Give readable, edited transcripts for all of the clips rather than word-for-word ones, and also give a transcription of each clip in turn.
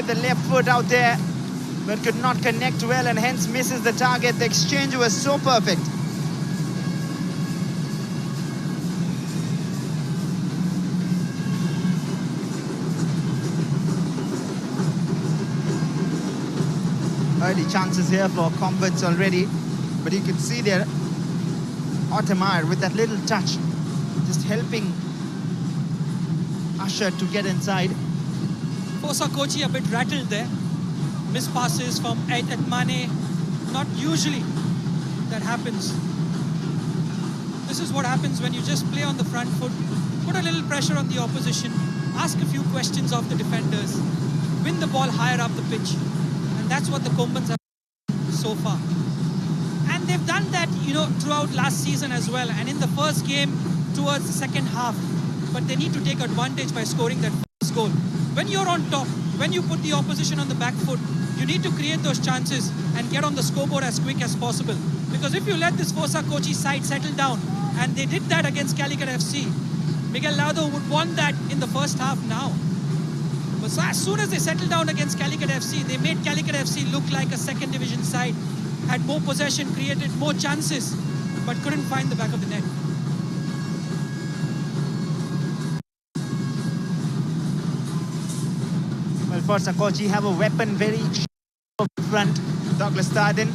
the left foot out there, but could not connect well and hence misses the target. The exchange was so perfect. Early chances here for Combats already, but you can see there Ottomar with that little touch, just helping Usher to get inside. Fosa Kochi a bit rattled there. Missed passes from Edmane. Not usually that happens. This is what happens when you just play on the front foot, put a little pressure on the opposition, ask a few questions of the defenders, win the ball higher up the pitch. And that's what the Kombans have done so far. And they've done that, you know, throughout last season as well. And in the first game towards the second half. But they need to take advantage by scoring that first goal. When you're on top, when you put the opposition on the back foot, you need to create those chances and get on the scoreboard as quick as possible. Because if you let this Fosa Kochi side settle down, and they did that against Calicut FC, Miguel Lado would want that in the first half now. But so as soon as they settled down against Calicut FC, they made Calicut FC look like a second division side, had more possession, created more chances, but couldn't find the back of the net. Well, Fosa Kochi have a weapon very up front. Douglas Tardin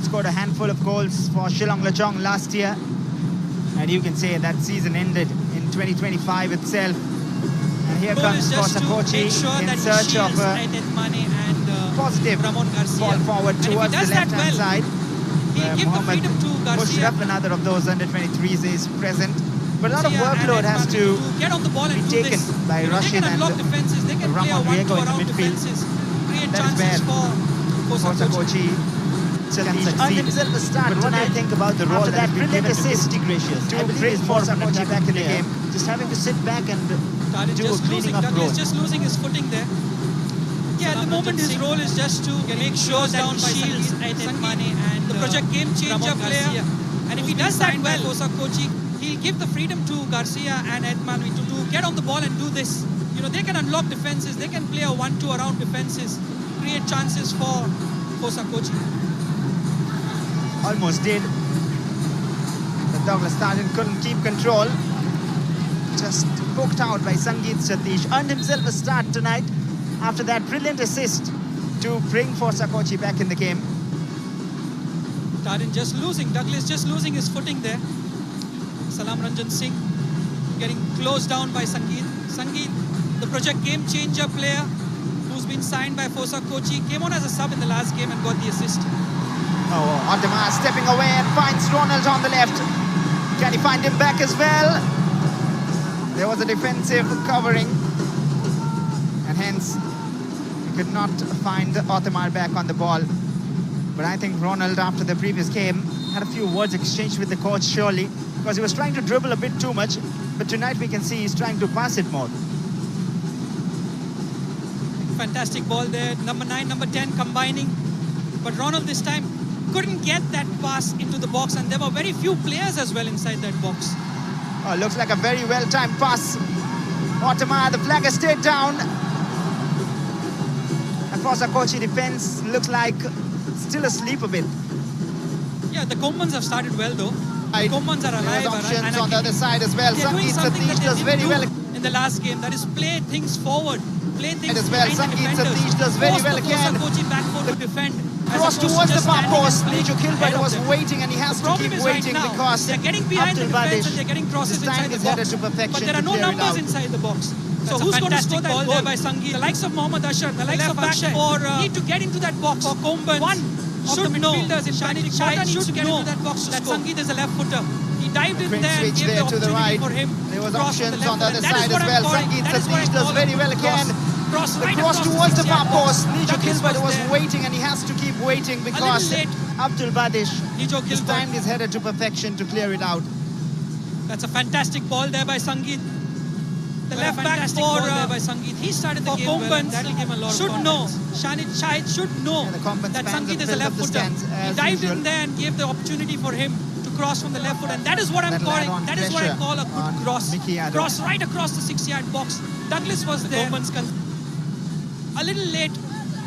scored a handful of goals for Shillong Lechong last year. And you can say that season ended in 2025 itself. And here comes Fosa Kochi in search of a positive ball forward towards the left-hand side. Mohammed Mushraf, another of those under-23s, is present. But a lot of workload has to be taken by Rashid and Ramon Diego in the midfield. That's where Fosa Kochi can succeed. But when I think about the role that has been given to Gracious, to bring Fosa Kochi back in the game, just having to sit back and do a cleaning up role. He's just losing his footing there. Yeah, at the moment his role is just to make sure that he shields Edmane and the project game changer player. And if he does that well, Fosa Kochi, he'll give the freedom to Garcia and Edmane to get on the ball and do this. You know, they can unlock defenses, they can play a 1-2 around defenses, create chances for Fosa Kochi. Almost did. But Douglas Tardin couldn't keep control. Just poked out by Sangeet Satish. Earned himself a start tonight after that brilliant assist to bring Fosa Kochi back in the game. Tardin just losing, Douglas just losing his footing there. Salam Ranjan Singh getting closed down by Sangeet. Sangeet, the project game changer player who's been signed by Fosa Kochi, came on as a sub in the last game and got the assist. Oh, Ottomar stepping away and finds Ronald on the left. Can he find him back as well? There was a defensive covering, and hence he could not find Ottomar back on the ball. But I think Ronald, after the previous game, had a few words exchanged with the coach, surely, because he was trying to dribble a bit too much. But tonight we can see he's trying to pass it more. Fantastic ball there. Number 9, number 10 combining. But Ronald this time couldn't get that pass into the box, and there were very few players as well inside that box. Oh, looks like a very well-timed pass. Ottomar, the flag has stayed down. And Fosa Kochi defense looks like still asleep a bit. Yeah, the Kombans have started well though. The Kombans are alive. Options on the other side as well. Sangeet Satish does very well in the last game. That is play things forward, play things as well. Sangeet Satish does very well again. Fosa Kochi back foot to defend. Cross towards the far post. Nijo Kilbert was waiting, and he has to keep waiting right because they're getting behind the defense and they're getting crosses inside the box. But there are no numbers inside the box. So who's going to score that goal there by Sangeet? The likes of Mohammad Ashar, the likes of Akshay need to get into that box. For Kombans, one should know. Shahid should get into that box that Sangeet is a left footer. He dived in there and gave the opportunity for him. There was options on the other side as well. Sangeet Satish does very well again. Cross towards the far post. Nijo Kilbert was waiting, and he has to keep waiting because Abdul Badish has timed his header to perfection to clear it out. That's a fantastic ball there by Sangeet. The left back for Sangeet. He started the game well. That'll give him a lot of confidence. Shahid should know that Sangeet is a left footer. He dived in there and gave the opportunity for him to cross from the left foot, and that is what I'm calling. That is what I call a good cross. Cross right across the 6-yard box. Douglas was there. A little late,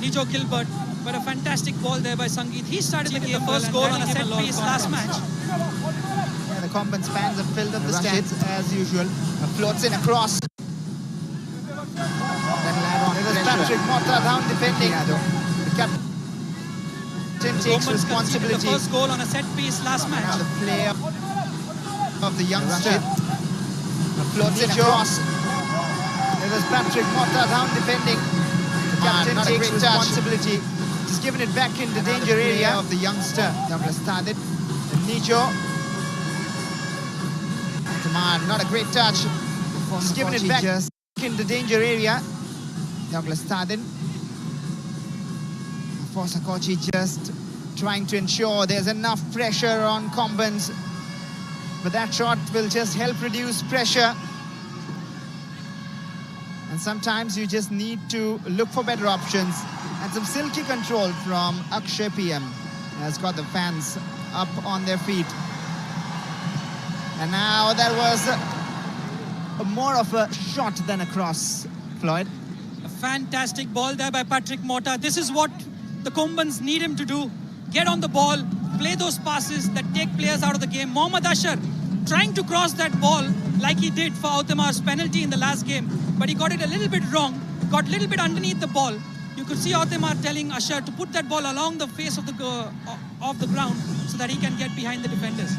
Nijo Gilbert, but a fantastic ball there by Sangeet. He started the game first goal on a set piece last match. Yeah, the Combans fans have filled up the stands as usual. Floats in across. It was Patrick Mota down defending. The captain takes responsibility. The first goal on a set piece last match. Now the play of the youngster. Floats in across. It was Patrick Mota down defending. The captain takes responsibility. He's given it back in the danger area of the youngster. Douglas started. Nijo. Come on, not a great touch. He's given it back in the danger area. Douglas started. Forza Kochi just trying to ensure there's enough pressure on Combans. But that shot will just help reduce pressure. And sometimes you just need to look for better options. And some silky control from Akshay PM has got the fans up on their feet. And now that was more of a shot than a cross, Floyd. A fantastic ball there by Patrick Mota. This is what the Combans need him to do. Get on the ball, play those passes that take players out of the game. Mohammad Ashar trying to cross that ball like he did for Autimar's penalty in the last game. But he got it a little bit wrong, got a little bit underneath the ball. You could see Autimar telling Ashar to put that ball along the face of the ground so that he can get behind the defenders.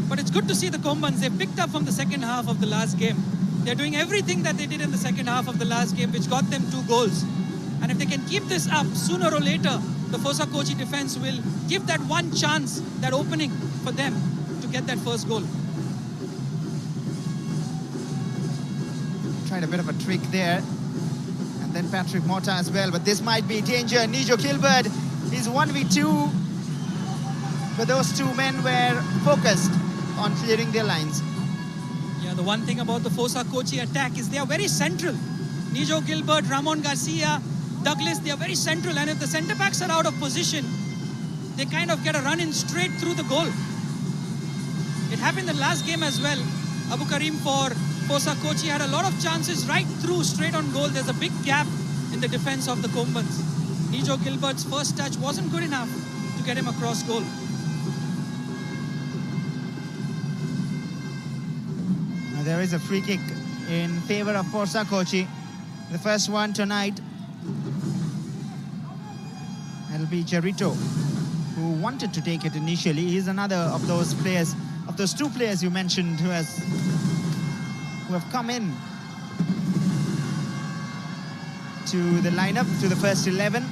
But it's good to see the Combans. They picked up from the second half of the last game. They're doing everything that they did in the second half of the last game, which got them 2 goals. And if they can keep this up, sooner or later, the Forza Kochi defense will give that one chance, that opening for them to get that first goal. Tried a bit of a trick there. And then Patrick Mota as well. But this might be danger. Nijo Gilbert is 1v2. But those two men were focused on clearing their lines. Yeah, the one thing about the Forza Kochi attack is they are very central. Nijo Gilbert, Ramon Garcia, Douglas, they are very central. And if the centre backs are out of position, they kind of get a run in straight through the goal. It happened in the last game as well. Abu Karim for Forza Kochi had a lot of chances right through, straight on goal. There's a big gap in the defense of the Combans. Nijo Gilbert's first touch wasn't good enough to get him across goal. There is a free kick in favor of Forza Kochi. The first one tonight. It'll be Jarito, who wanted to take it initially. He's another of those players, of those 2 players you mentioned, who have come in to the lineup, to the first 11.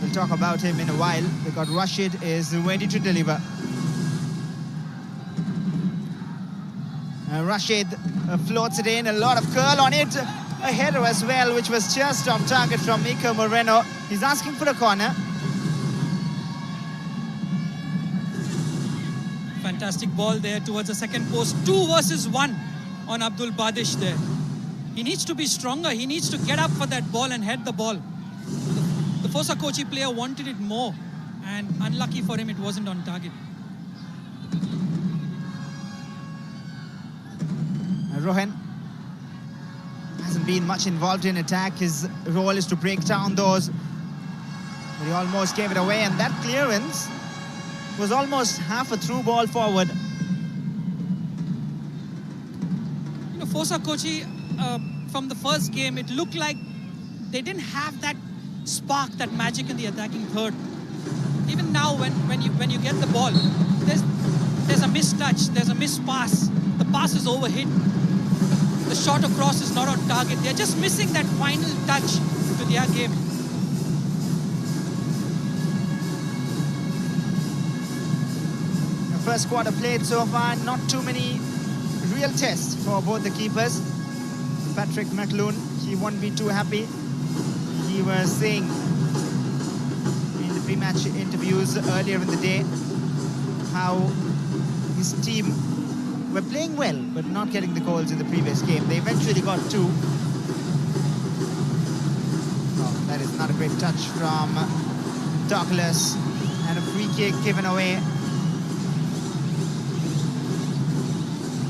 We'll talk about him in a while, because Rashid is ready to deliver. Rashid floats it in, a lot of curl on it. A header as well, which was just off target from Mika Moreno. He's asking for a corner. Fantastic ball there towards the second post. 2 versus 1 on Abdul Badish there. He needs to be stronger. He needs to get up for that ball and head the ball. The Forza Kochi player wanted it more, and unlucky for him, it wasn't on target. Rohan hasn't been much involved in attack. His role is to break down those. But he almost gave it away, and that clearance was almost half a through ball forward. You know, Forza Kochi, from the first game, it looked like they didn't have that spark, that magic in the attacking third. Even now, when you get the ball, there's a missed touch, there's a missed pass. The pass is overhit. The shot across is not on target. They're just missing that final touch to their game. The first quarter played so far, not too many real tests for both the keepers. Patrick McLoone, he won't be too happy. He was saying in the pre-match interviews earlier in the day how his team were playing well, but not getting the goals in the previous game. They eventually got 2. Oh, that is not a great touch from Douglas, and a free kick given away.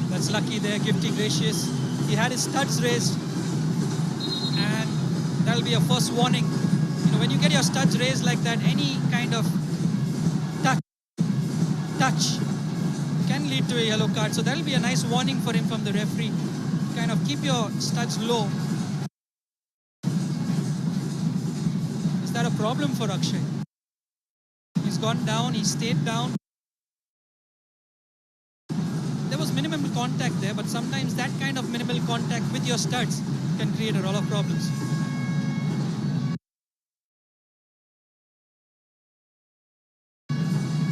That's was lucky there, Gifty Gracious. He had his studs raised, and that'll be a first warning. You know, when you get your studs raised like that, any kind of touch can lead to a yellow card. So that'll be a nice warning for him from the referee. Kind of keep your studs low. Is that a problem for Akshay? He's gone down, he stayed down. There was minimal contact there, but sometimes that kind of minimal contact with your studs can create a lot of problems.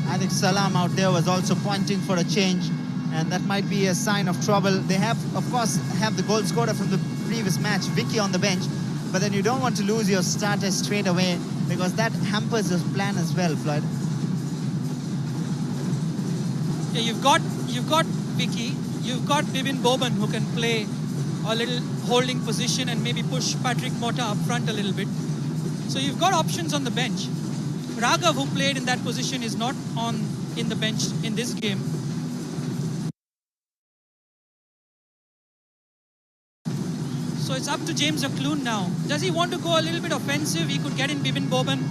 I think Salam out there was also pointing for a change, and that might be a sign of trouble. They have, of course, have the goal scorer from the previous match, Vicky, on the bench, but then you don't want to lose your starter straight away because that hampers your plan as well, Floyd. Yeah, you've got Vicky, you've got Bibin Boban who can play a little holding position and maybe push Patrick Mota up front a little bit. So you've got options on the bench. Raghav, who played in that position, is not in the bench in this game. So it's up to James O'Cloon now. Does he want to go a little bit offensive? He could get in Bibin Boban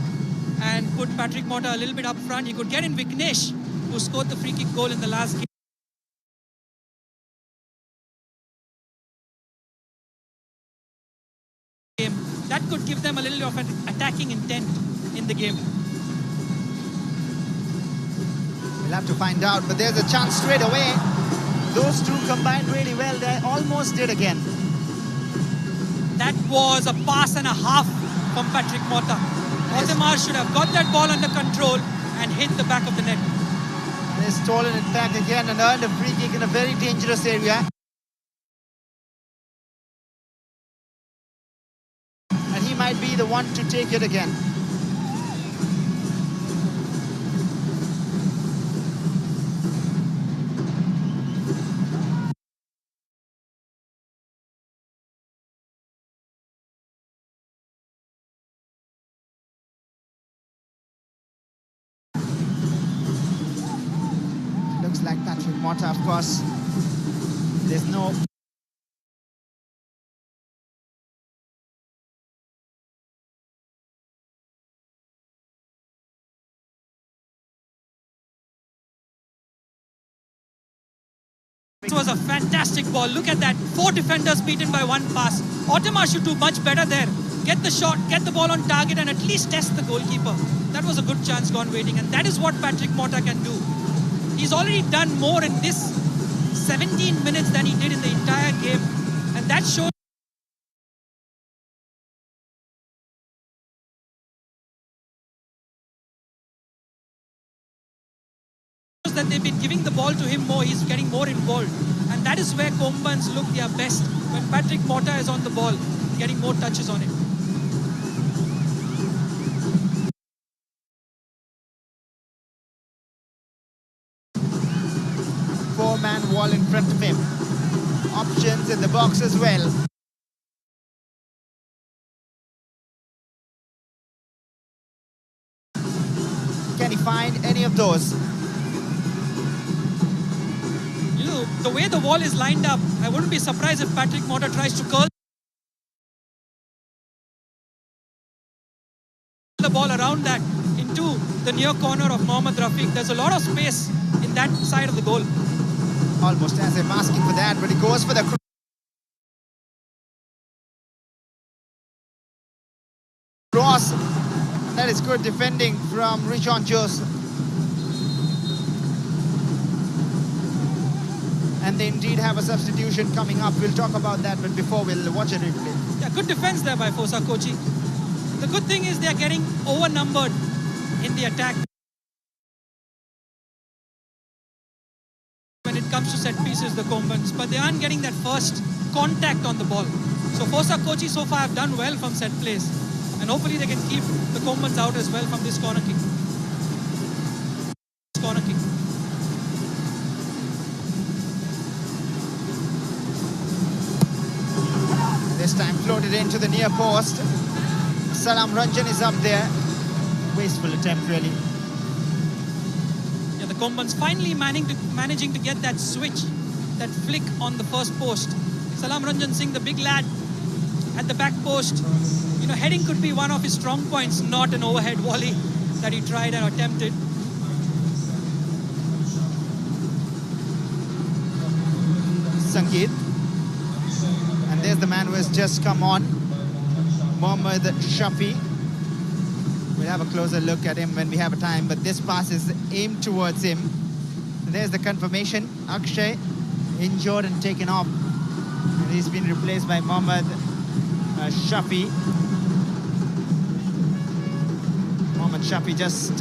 and put Patrick Mota a little bit up front. He could get in Vignesh, who scored the free kick goal in the last game. That could give them a little of an attacking intent in the game. We'll have to find out, but there's a chance straight away. Those two combined really well. They almost did again. That was a pass and a half from Patrick Mota. Ottomar should have got that ball under control and hit the back of the net. They've stolen it back again and earned a free kick in a very dangerous area. And he might be the one to take it again. Looks like Patrick Mota, of course. There's no... It was a fantastic ball. Look at that. 4 defenders beaten by 1 pass. Ottomar should do much better there. Get the shot, get the ball on target, and at least test the goalkeeper. That was a good chance gone waiting, and that is what Patrick Mota can do. He's already done more in this 17 minutes than he did in the entire game, and that shows that they've been giving the ball to him more. He's getting more involved, and that is where Kombans look their best, when Patrick Mota is on the ball, getting more touches on it. Four-man wall in front of him. Options in the box as well. Can he find any of those? You know, the way the wall is lined up, I wouldn't be surprised if Patrick Mota tries to curl the ball around that into the near corner of Mohammad Rafiq. There's a lot of space in that side of the goal. Almost as if asking for that, but he goes for the cross. That is good defending from Richon Jose. And they indeed have a substitution coming up. We'll talk about that, but before we'll watch a replay. Yeah, good defense there by Fosa Kochi. The good thing is they're getting overnumbered in the attack when it comes to set pieces, the Kombans, but they aren't getting that first contact on the ball. So Fosa Kochi so far have done well from set plays, and hopefully they can keep the Kombans out as well from this corner kick. This time floated into the near post. Salam Ranjan is up there. Wasteful attempt, really. Yeah, the Kombans finally managing to get that switch that flick on the first post. Salam Ranjan Singh, the big lad at the back post. You know, heading could be one of his strong points, not an overhead volley that he tried and attempted. Sangeet. And there's the man who has just come on, Mohammad Shafi. We'll have a closer look at him when we have a time, but this pass is aimed towards him. There's the confirmation. Akshay injured and taken off. And he's been replaced by Mohammad Shafi. Mohammad Shafi, just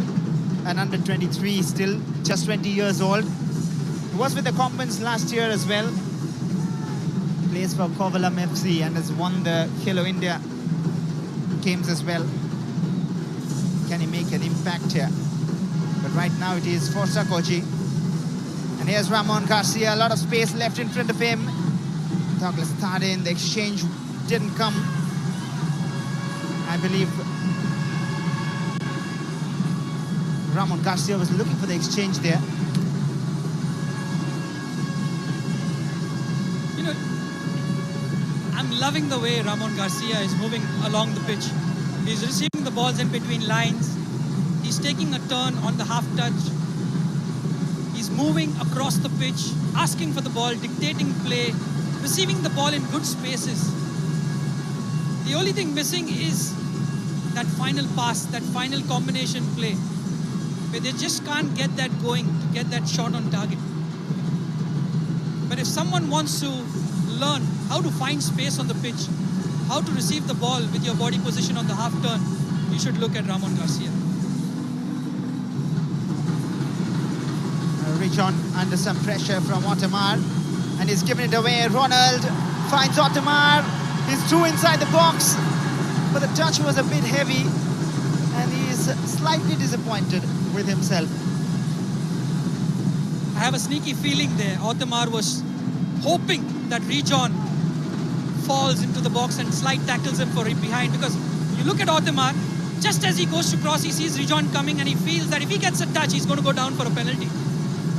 an under 23, still just 20 years old. He was with the Commons last year as well. Plays for Kovalam FC and has won the Khelo India games as well. Can he make an impact here? But right now it is for Sakochi. And here's Ramon Garcia, a lot of space left in front of him. Douglas Tardin, the exchange didn't come. I believe Ramon Garcia was looking for the exchange there. You know, I'm loving the way Ramon Garcia is moving along the pitch. He's receiving the balls in between lines. He's taking a turn on the half touch. He's moving across the pitch, asking for the ball, dictating play, receiving the ball in good spaces. The only thing missing is that final pass, that final combination play, where they just can't get that going, to get that shot on target. But if someone wants to learn how to find space on the pitch, how to receive the ball with your body position on the half turn, you should look at Ramon Garcia. Rijon under some pressure from Ottomar, and he's given it away. Ronald finds Ottomar. He's two inside the box, but the touch was a bit heavy, and he's slightly disappointed with himself. I have a sneaky feeling there. Ottomar was hoping that Rijon falls into the box and slide tackles him for behind, because you look at Ottomar, just as he goes to cross, he sees Rijon coming and he feels that if he gets a touch, he's going to go down for a penalty.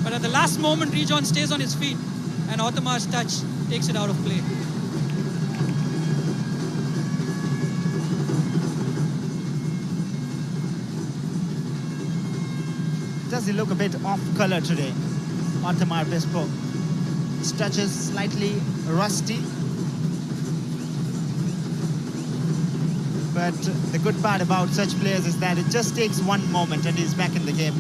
But at the last moment, Rijon stays on his feet and Ottomar's touch takes it out of play. Does he look a bit off color today, Ottomar Bespo? His touch is slightly rusty. But the good part about such players is that it just takes one moment and he's back in the game.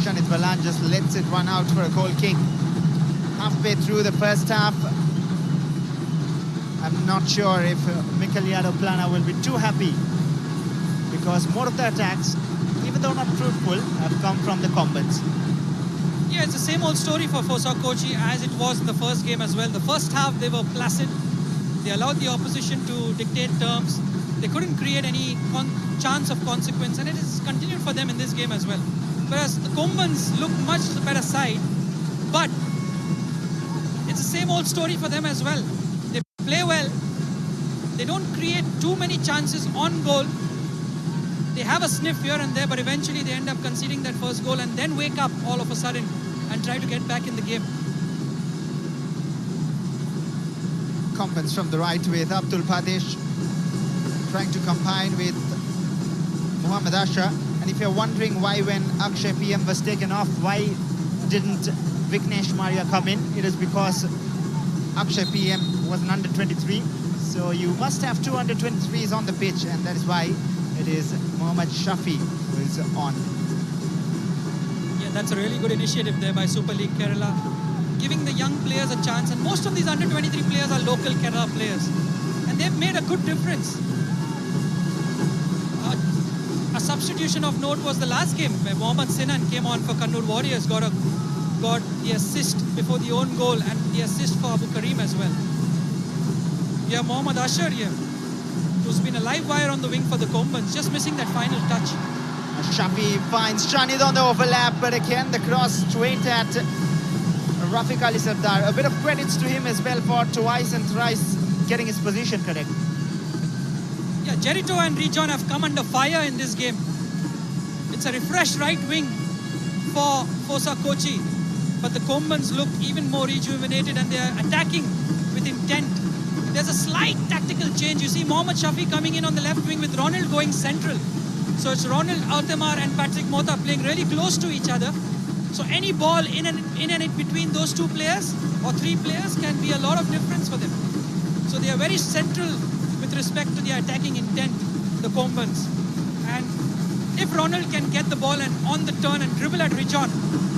Shanit Balan just lets it run out for a goal kick. Halfway through the first half, I'm not sure if Mikaliado Plana will be too happy, because more of the attacks, even though not fruitful, have come from the Combats. Yeah, it's the same old story for Fosa Kochi as it was in the first game as well. The first half, they were placid. They allowed the opposition to dictate terms. They couldn't create any chance of consequence, and it has continued for them in this game as well. Whereas the Kombans look much better side, but it's the same old story for them as well. They play well. They don't create too many chances on goal. They have a sniff here and there, but eventually they end up conceding that first goal and then wake up all of a sudden and try to get back in the game. Combats from the right with Abdul Padesh, trying to combine with Muhammad Asha. And if you're wondering why when Akshay PM was taken off, why didn't Vignesh Maria come in, it is because Akshay PM was an under 23. So you must have two under 23s on the pitch, and that is why it is Mohammad Shafi who is on. Yeah, that's a really good initiative there by Super League Kerala, giving the young players a chance. And most of these under 23 players are local Kerala players, and they've made a good difference. A substitution of note was the last game where Mohammad Sinan came on for Kannur Warriors, got the assist before the own goal and the assist for Abu Karim as well. You have Mohammad Ashar here, who's been a live wire on the wing for the Kombans, just missing that final touch. Shafi finds Shanid on the overlap, but again the cross straight at Rafiq Ali Sardar. A bit of credits to him as well for twice and thrice getting his position correct. Yeah, Jerito and Rejon have come under fire in this game. It's a refreshed right wing for Fosa Kochi, but the Kombans look even more rejuvenated and they are attacking with intent. There's a slight tactical change. You see Mohammad Shafi coming in on the left wing with Ronald going central. So it's Ronald Altemar and Patrick Mota playing really close to each other. So any ball in and between those two players or three players can be a lot of difference for them. So they are very central with respect to their attacking intent, the Kombans. And if Ronald can get the ball and on the turn and dribble at Rijon,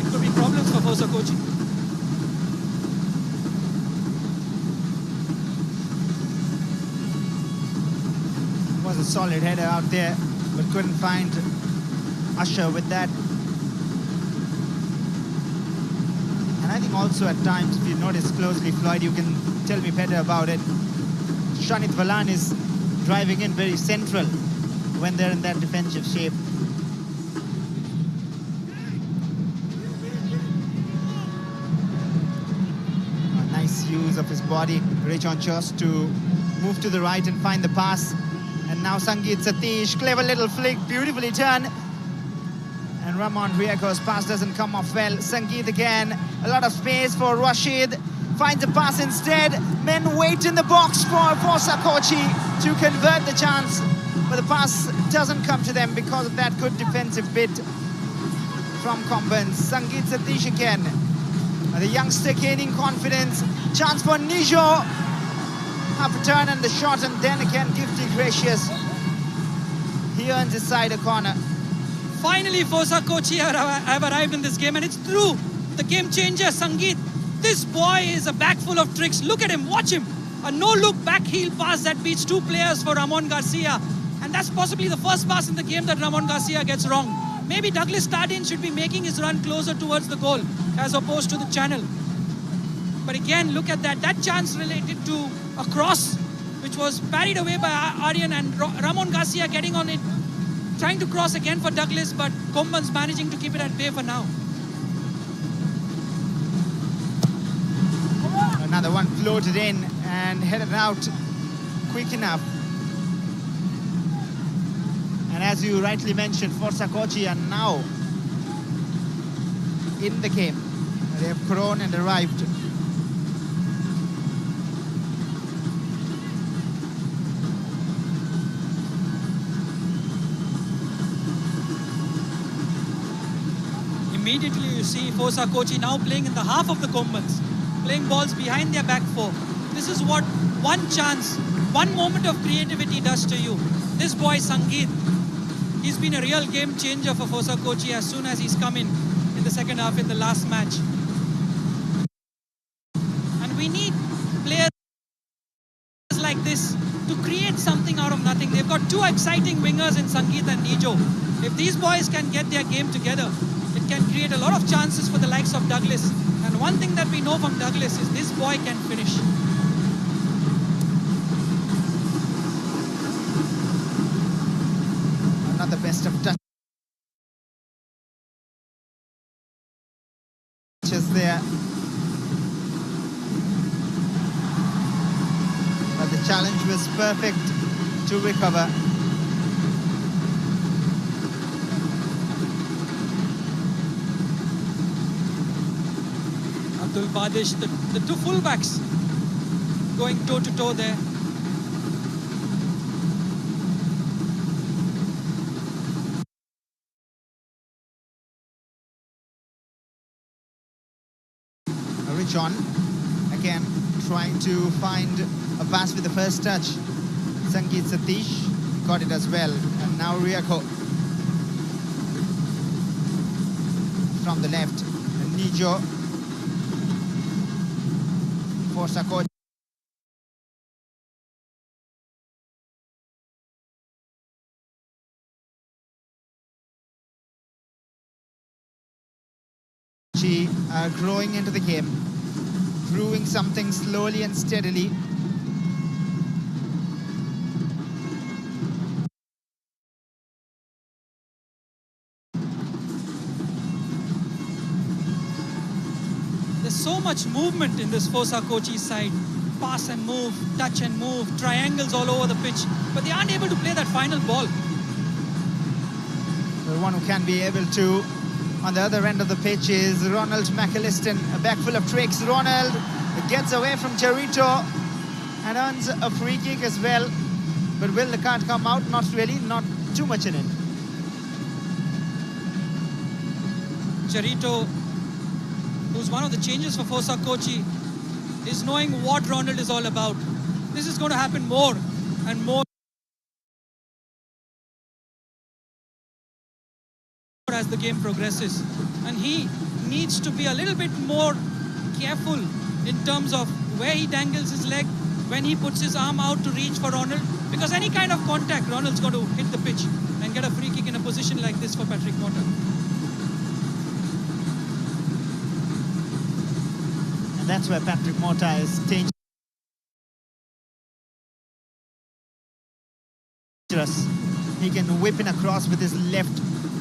it could be problems for Fosa Kochi. Was a solid header out there, but couldn't find Usher with that. And I think also at times, if you notice closely, Floyd, you can tell me better about it. Shanit Valan is driving in very central when they're in that defensive shape. A nice use of his body. Rejon chose to move to the right and find the pass. And now Sangeet Satish, clever little flick, beautifully done. And Ramon Riako's pass doesn't come off well. Sangeet again, a lot of space for Rashid. Finds a pass instead. Men wait in the box for Fosa Kochi to convert the chance. But the pass doesn't come to them because of that good defensive bid from Kombans. Sangeet Satish again. The youngster gaining confidence. Chance for Nijo. Half a turn and the shot, and then again Gifty Gracious. He earns his side a corner. Finally, Fosa Kochi have arrived in this game, and it's through the game changer, Sangeet. This boy is a bag full of tricks. Look at him, watch him. A no-look back heel pass that beats two players for Ramon Garcia. And that's possibly the first pass in the game that Ramon Garcia gets wrong. Maybe Douglas Stardin should be making his run closer towards the goal as opposed to the channel. But again, look at that. That chance related to a cross, which was parried away by Aryan, and Ramon Garcia getting on it, trying to cross again for Douglas, but Kombans managing to keep it at bay for now. Another one floated in and headed out quick enough. And as you rightly mentioned, Fosa Kochi are now in the game. They have grown and arrived. Immediately you see Fosa Kochi now playing in the half of the Kombans, playing balls behind their back four. This is what one chance, one moment of creativity does to you. This boy Sangeet, he's been a real game changer for Fosa Kochi as soon as he's come in the second half in the last match. And we need players like this to create something out of nothing. They've got two exciting wingers in Sangeet and Nijo. If these boys can get their game together, it can create a lot of chances for the likes of Douglas. And one thing that we know from Douglas is this boy can finish. Another best of touches there. But the challenge was perfect to recover. Abdul Badish, the two fullbacks going toe-to-toe there. Rijon again trying to find a pass with the first touch. Sangeet Satish got it as well, and now Riako from the left, and Nijo for Sakochi. Growing into the game, proving something slowly and steadily. There's so much movement in this Fosa Kochi side. Pass and move, touch and move, triangles all over the pitch. But they aren't able to play that final ball. The one who can be able to on the other end of the pitch is Ronald McAlliston. A back full of tricks. Ronald gets away from Jarito and earns a free kick as well. But will the card come out? Not really, not too much in it. Jarito, who's one of the changes for Fosa Kochi, is knowing what Ronald is all about. This is going to happen more and more as the game progresses. And he needs to be a little bit more careful in terms of where he dangles his leg, when he puts his arm out to reach for Ronald. Because any kind of contact, Ronald's going to hit the pitch and get a free kick in a position like this for Patrick Mota. And that's where Patrick Mota is dangerous. He can whip in across with his left,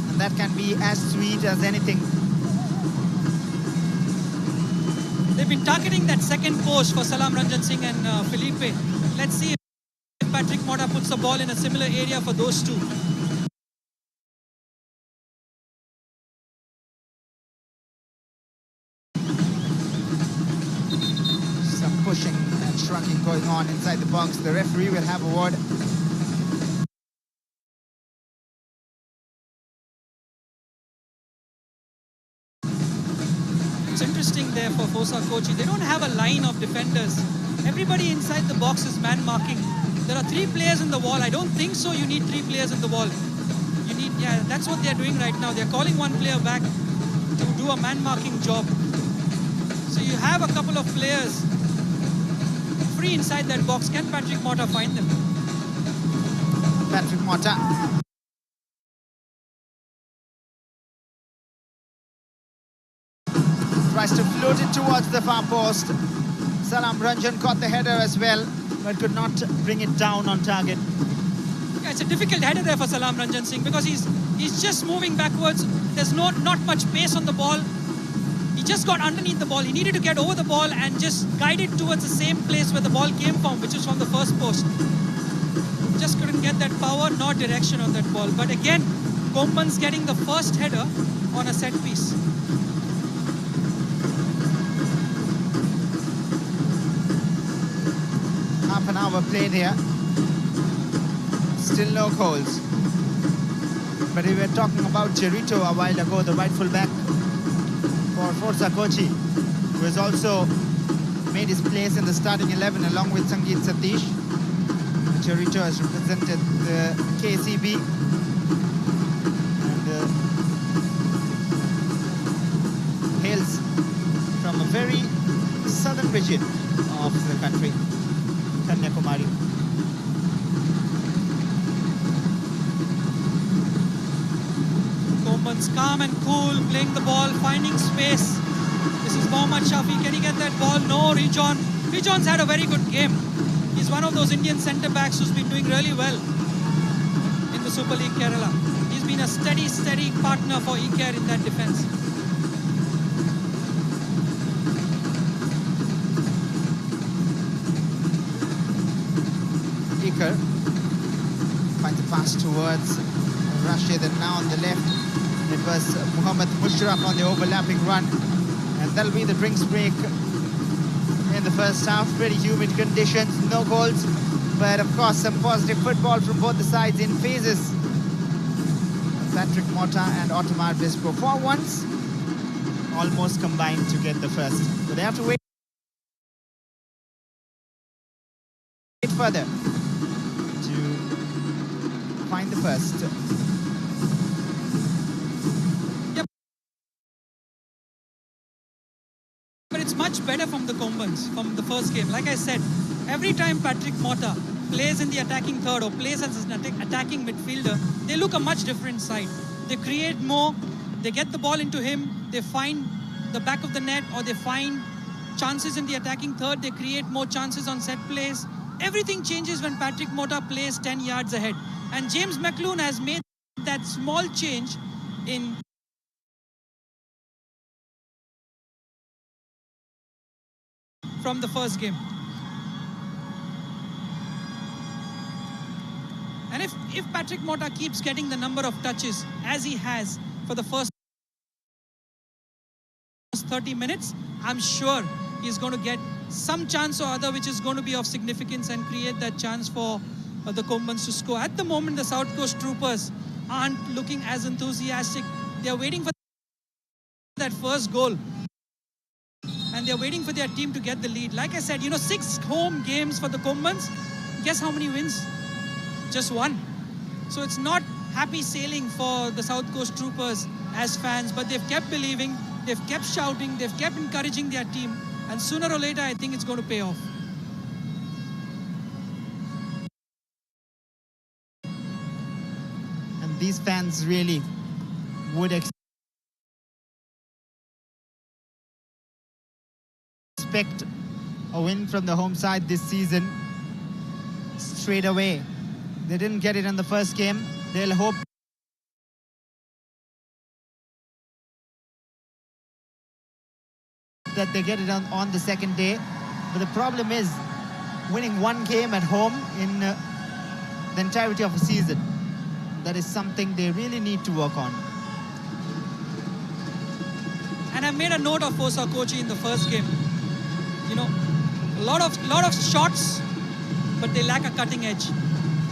and that can be as sweet as anything. They've been targeting that second post for Salam Ranjan Singh and Felipe. Let's see if Patrick Mota puts the ball in a similar area for those two. Some pushing and shrugging going on inside the box. The referee will have a word. It's interesting there for Fosa Kochi. They don't have a line of defenders. Everybody inside the box is man marking. There are 3 players in the wall. I don't think so. You need 3 players in the wall. You need, yeah, that's what they're doing right now. They're calling one player back to do a man marking job. So you have a couple of players free inside that box. Can Patrick Mota find them? Patrick Mota. Tries to float it towards the far post. Salam Ranjan caught the header as well, but could not bring it down on target. Yeah, it's a difficult header there for Salam Ranjan Singh because he's just moving backwards. There's not much pace on the ball. He just got underneath the ball. He needed to get over the ball and just guide it towards the same place where the ball came from, which is from the first post. Just couldn't get that power nor direction on that ball. But again, Komban's getting the first header on a set piece. Half an hour played here. Still no goals. But we were talking about Jarito a while ago, the right full back for Fosa Kochi, who has also made his place in the starting 11 along with Sangeet Satish. Jarito has represented the KCB and hails from a very southern region of the country, Kanyakumari. Komban's calm and cool, playing the ball, finding space. This is Mohammad Shafi. Can he get that ball? No, Rejon. Rejon's had a very good game. He's one of those Indian centre-backs who's been doing really well in the Super League Kerala. He's been a steady partner for Eker in that defence. Eker finds a pass towards Rashid, and now on the left it was Muhammad Mushraf on the overlapping run, and that'll be the drinks break in the first half. Pretty humid conditions, no goals, but of course some positive football from both the sides in phases. Patrick Mota and Ottomar Bispo for once almost combined to get the first, but they have to wait further to find the first. But it's much better from the Kombans, from the first game. Like I said, every time Patrick Mota plays in the attacking third or plays as an attacking midfielder, they look a much different side. They create more, they get the ball into him, they find the back of the net, or they find chances in the attacking third, they create more chances on set plays. Everything changes when Patrick Mota plays 10 yards ahead. And James McLoone has made that small change in from the first game. And if Patrick Mota keeps getting the number of touches as he has for the first 30 minutes, I'm sure he's going to get some chance or other which is going to be of significance and create that chance for the Combans to score. At the moment, the South Coast Troopers aren't looking as enthusiastic. They're waiting for that first goal. And they're waiting for their team to get the lead. Like I said, 6 home games for the Combans. Guess how many wins? Just 1. So it's not happy sailing for the South Coast Troopers as fans, but they've kept believing, they've kept shouting, they've kept encouraging their team, and sooner or later I think it's going to pay off. And these fans really would expect a win from the home side this season straight away. They didn't get it in the first game. They'll hope that they get it on the second day. But the problem is winning one game at home in the entirety of a season. That is something they really need to work on. And I made a note of Fosa Kochi in the first game. A lot of shots, but they lack a cutting edge.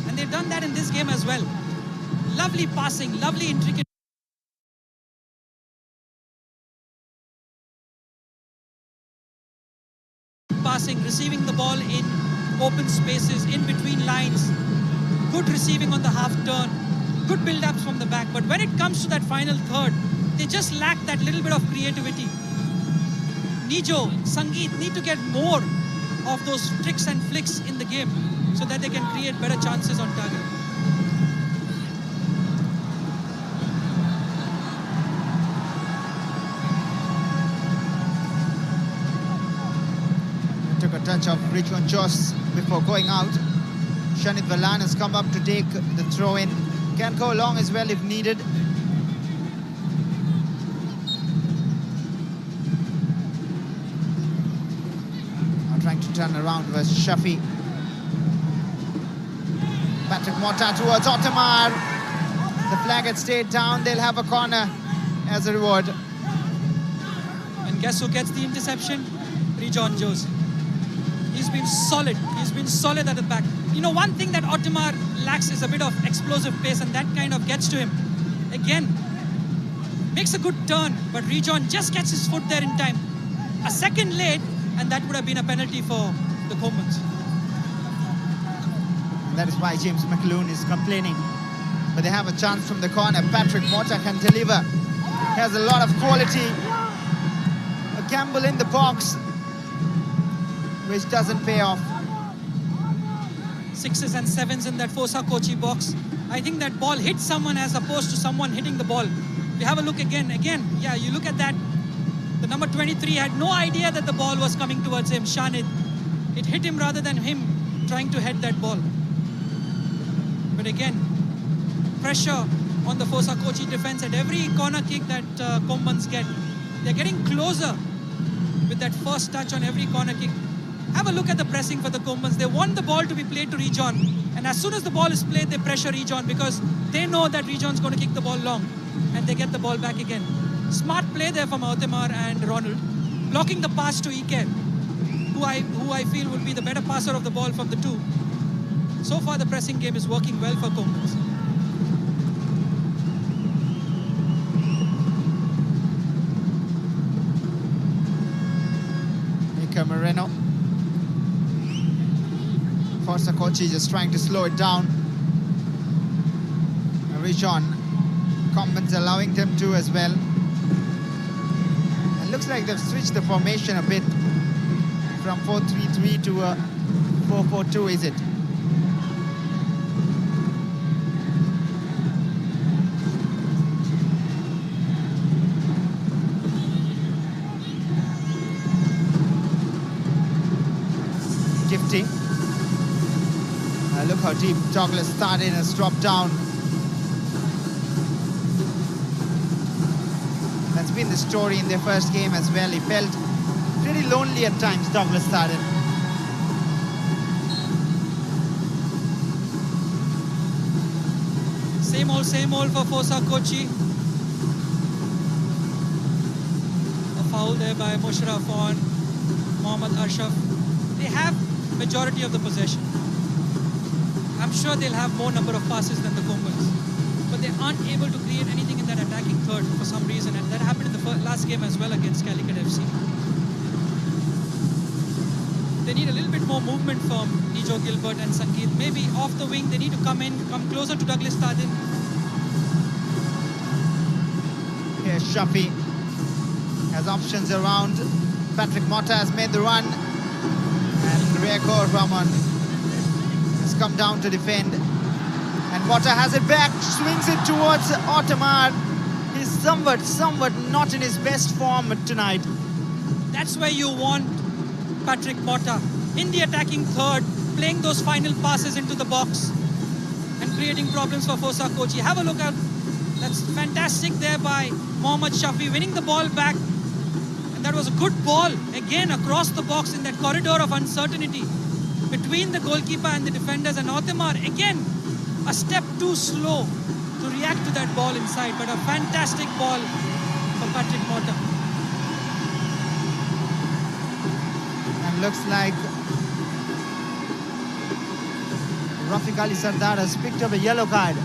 And they've done that in this game as well. Lovely passing, lovely intricate passing, receiving the ball in open spaces, in between lines. Good receiving on the half turn. Good build-ups from the back. But when it comes to that final third, they just lack that little bit of creativity. Nijo, Sangeet need to get more of those tricks and flicks in the game so that they can create better chances on target. Took a touch of Richon Jos before going out. Shanit Valan has come up to take the throw-in. Can go long as well if needed. Now trying to turn around was Shafi. Patrick Mota towards Ottomar. The flag had stayed down. They'll have a corner as a reward. And guess who gets the interception? Rejon Jose. He's been solid. He's been solid at the back. One thing that Ottomar lacks is a bit of explosive pace, and that kind of gets to him. Again, makes a good turn, but Rejon just gets his foot there in time. A second late, and that would have been a penalty for the Combans. That is why James McAloon is complaining. But they have a chance from the corner. Patrick Mota can deliver. He has a lot of quality. A gamble in the box, which doesn't pay off. 6s and 7s in that Fosa Kochi box. I think that ball hit someone as opposed to someone hitting the ball. If you have a look again, yeah, you look at that. The number 23 had no idea that the ball was coming towards him, Shanit. It hit him rather than him trying to head that ball. But again, pressure on the Fosa Kochi defense at every corner kick that Combans get. They're getting closer with that first touch on every corner kick. Have a look at the pressing for the Combans. They want the ball to be played to Rejon. And as soon as the ball is played, they pressure Rejon because they know that Rejon's going to kick the ball long. And they get the ball back again. Smart play there from Ottomar and Ronald. Blocking the pass to Ike, who I feel will be the better passer of the ball from the two. So far, the pressing game is working well for Combans. Mika Moreno. Fosa Kochi just trying to slow it down. Rejon, Combans allowing them to as well. It looks like they've switched the formation a bit from 4-3-3 to a 4-4-2, is it? Gifty. Look how deep Douglas started and has dropped down. That's been the story in their first game as well. He felt very lonely at times, Douglas Starden. Same old for Fosa Kochi. A foul there by Mushraf on Mohammad Ashraf. They have majority of the possession. I'm sure they'll have more number of passes than the Kongas, but they aren't able to create anything in that attacking third for some reason, and that happened in the last game as well against Calicut FC. They need a little bit more movement from Nijo Gilbert and Sangeet. Maybe off the wing, they need to come closer to Douglas Starden. Here's Shafi. Has options around. Patrick Motta has made the run. And Rieko Rahman has come down to defend. And Motta has it back, swings it towards Ottomar. He's somewhat not in his best form tonight. That's where you want Patrick Motta in the attacking third, playing those final passes into the box and creating problems for Fosa Kochi. Have a look at that's fantastic there by Mohammad Shafi, winning the ball back. And that was a good ball again across the box in that corridor of uncertainty between the goalkeeper and the defenders, and Ottomar again a step too slow to react to that ball inside, but a fantastic ball for Patrick Motta. And looks like Rafiq Ali Sardar has picked up a yellow card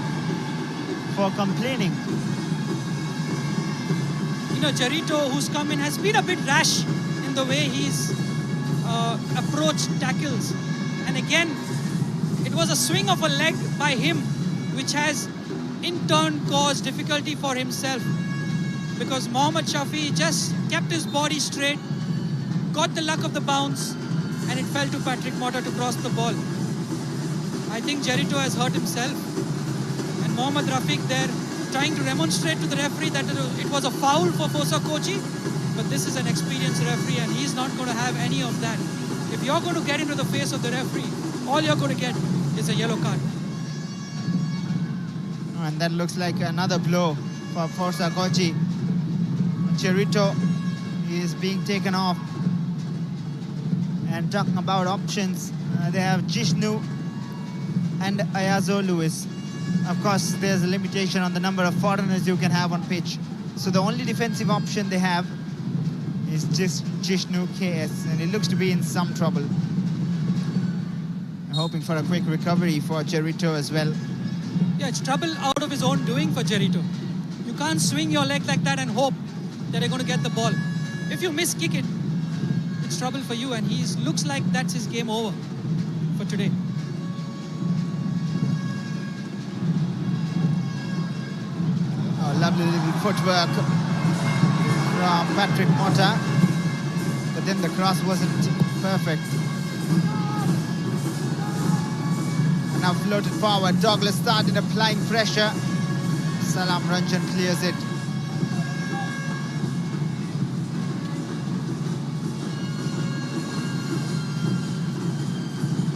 for complaining. You know, Jarito, who's come in, has been a bit rash in the way he's approached tackles. And again, it was a swing of a leg by him, which has in turn caused difficulty for himself, because Mohammad Shafi just kept his body straight, got the luck of the bounce, and it fell to Patrick Motta to cross the ball. I think Jarito has hurt himself, and Mohammad Rafiq there trying to demonstrate to the referee that it was a foul for Fosa Kochi, but this is an experienced referee and he's not going to have any of that. If you're going to get into the face of the referee, all you're going to get is a yellow card. And that looks like another blow for Fosa Kochi. Cherito is being taken off. And talking about options, they have Jishnu and Ayazo Lewis. Of course, there's a limitation on the number of foreigners you can have on pitch. So the only defensive option they have is just Jishnu KS, and it looks to be in some trouble. Hoping for a quick recovery for Cherito as well. Yeah, it's trouble out of his own doing for Jarito. You can't swing your leg like that and hope that you're going to get the ball. If you miss kick it, it's trouble for you, and he looks like that's his game over for today. Oh, lovely little footwork from Patrick Motta, but then the cross wasn't perfect. Now floated forward, Douglas started applying pressure. Salam Ranjan clears it.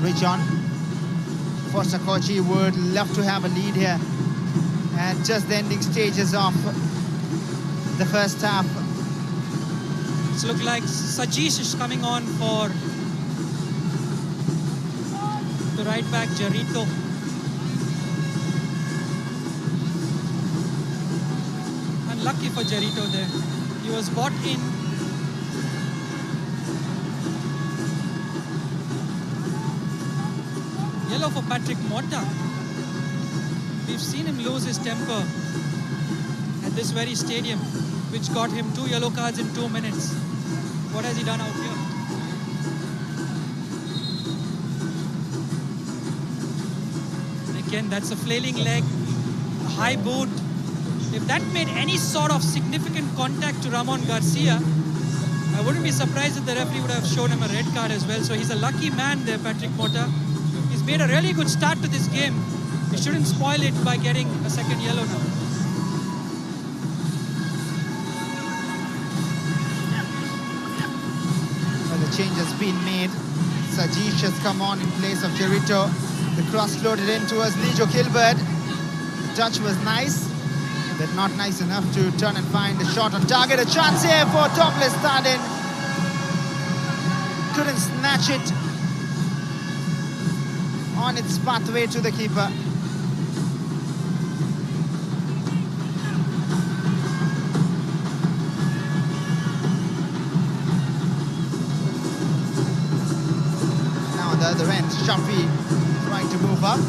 Rich on. Fosa Kochi would love to have a lead here. And just the ending stages of the first half. It's looked like Sajish is coming on for the right back, Jarito. Unlucky for Jarito there. He was bought in. Yellow for Patrick Motta. We've seen him lose his temper at this very stadium, which got him 2 yellow cards in 2 minutes. What has he done out here? Again, that's a flailing leg, a high boot. If that made any sort of significant contact to Ramon Garcia, I wouldn't be surprised if the referee would have shown him a red card as well. So he's a lucky man there, Patrick Motta. He's made a really good start to this game. He shouldn't spoil it by getting a second yellow now. Well, the change has been made. Sajish has come on in place of Jarito. The cross floated in towards Nijo Gilbert. The touch was nice, but not nice enough to turn and find a shot on target. A chance here for Douglas Starden. couldn't snatch it on its pathway to the keeper. Now on the other end, Shafi trying to move up.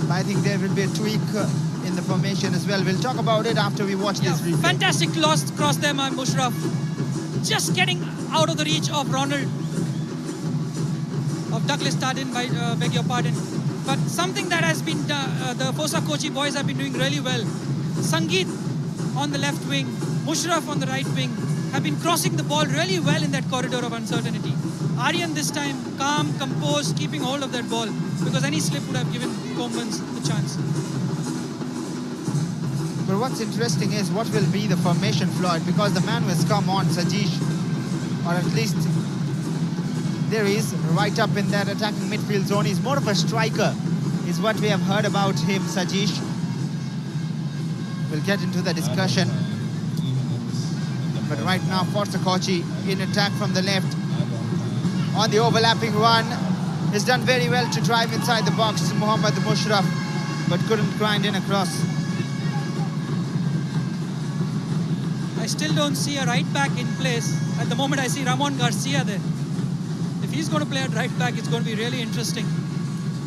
But I think there will be a tweak in the formation as well. We'll talk about it after we watch this replay. Fantastic cross there by Mushraf. Just getting out of the reach of Ronald. Of Douglas Tardin, beg your pardon. But something that has been, the Fosa Kochi boys have been doing really well. Sangeet on the left wing, Mushraf on the right wing, have been crossing the ball really well in that corridor of uncertainty. Aryan this time, calm, composed, keeping hold of that ball, because any slip would have given Combans the chance. But what's interesting is what will be the formation, Floyd, because the man who has come on, Sajish, or at least there is right up in that attacking midfield zone. He's more of a striker, is what we have heard about him, Sajish. We'll get into the discussion. But right now, Fosa Kochi in attack from the left. On the overlapping run, has done very well to drive inside the box to Mohammad Mushraf, but couldn't grind in across. I still don't see a right back in place. At the moment I see Ramon Garcia there. If he's going to play at right back, it's going to be really interesting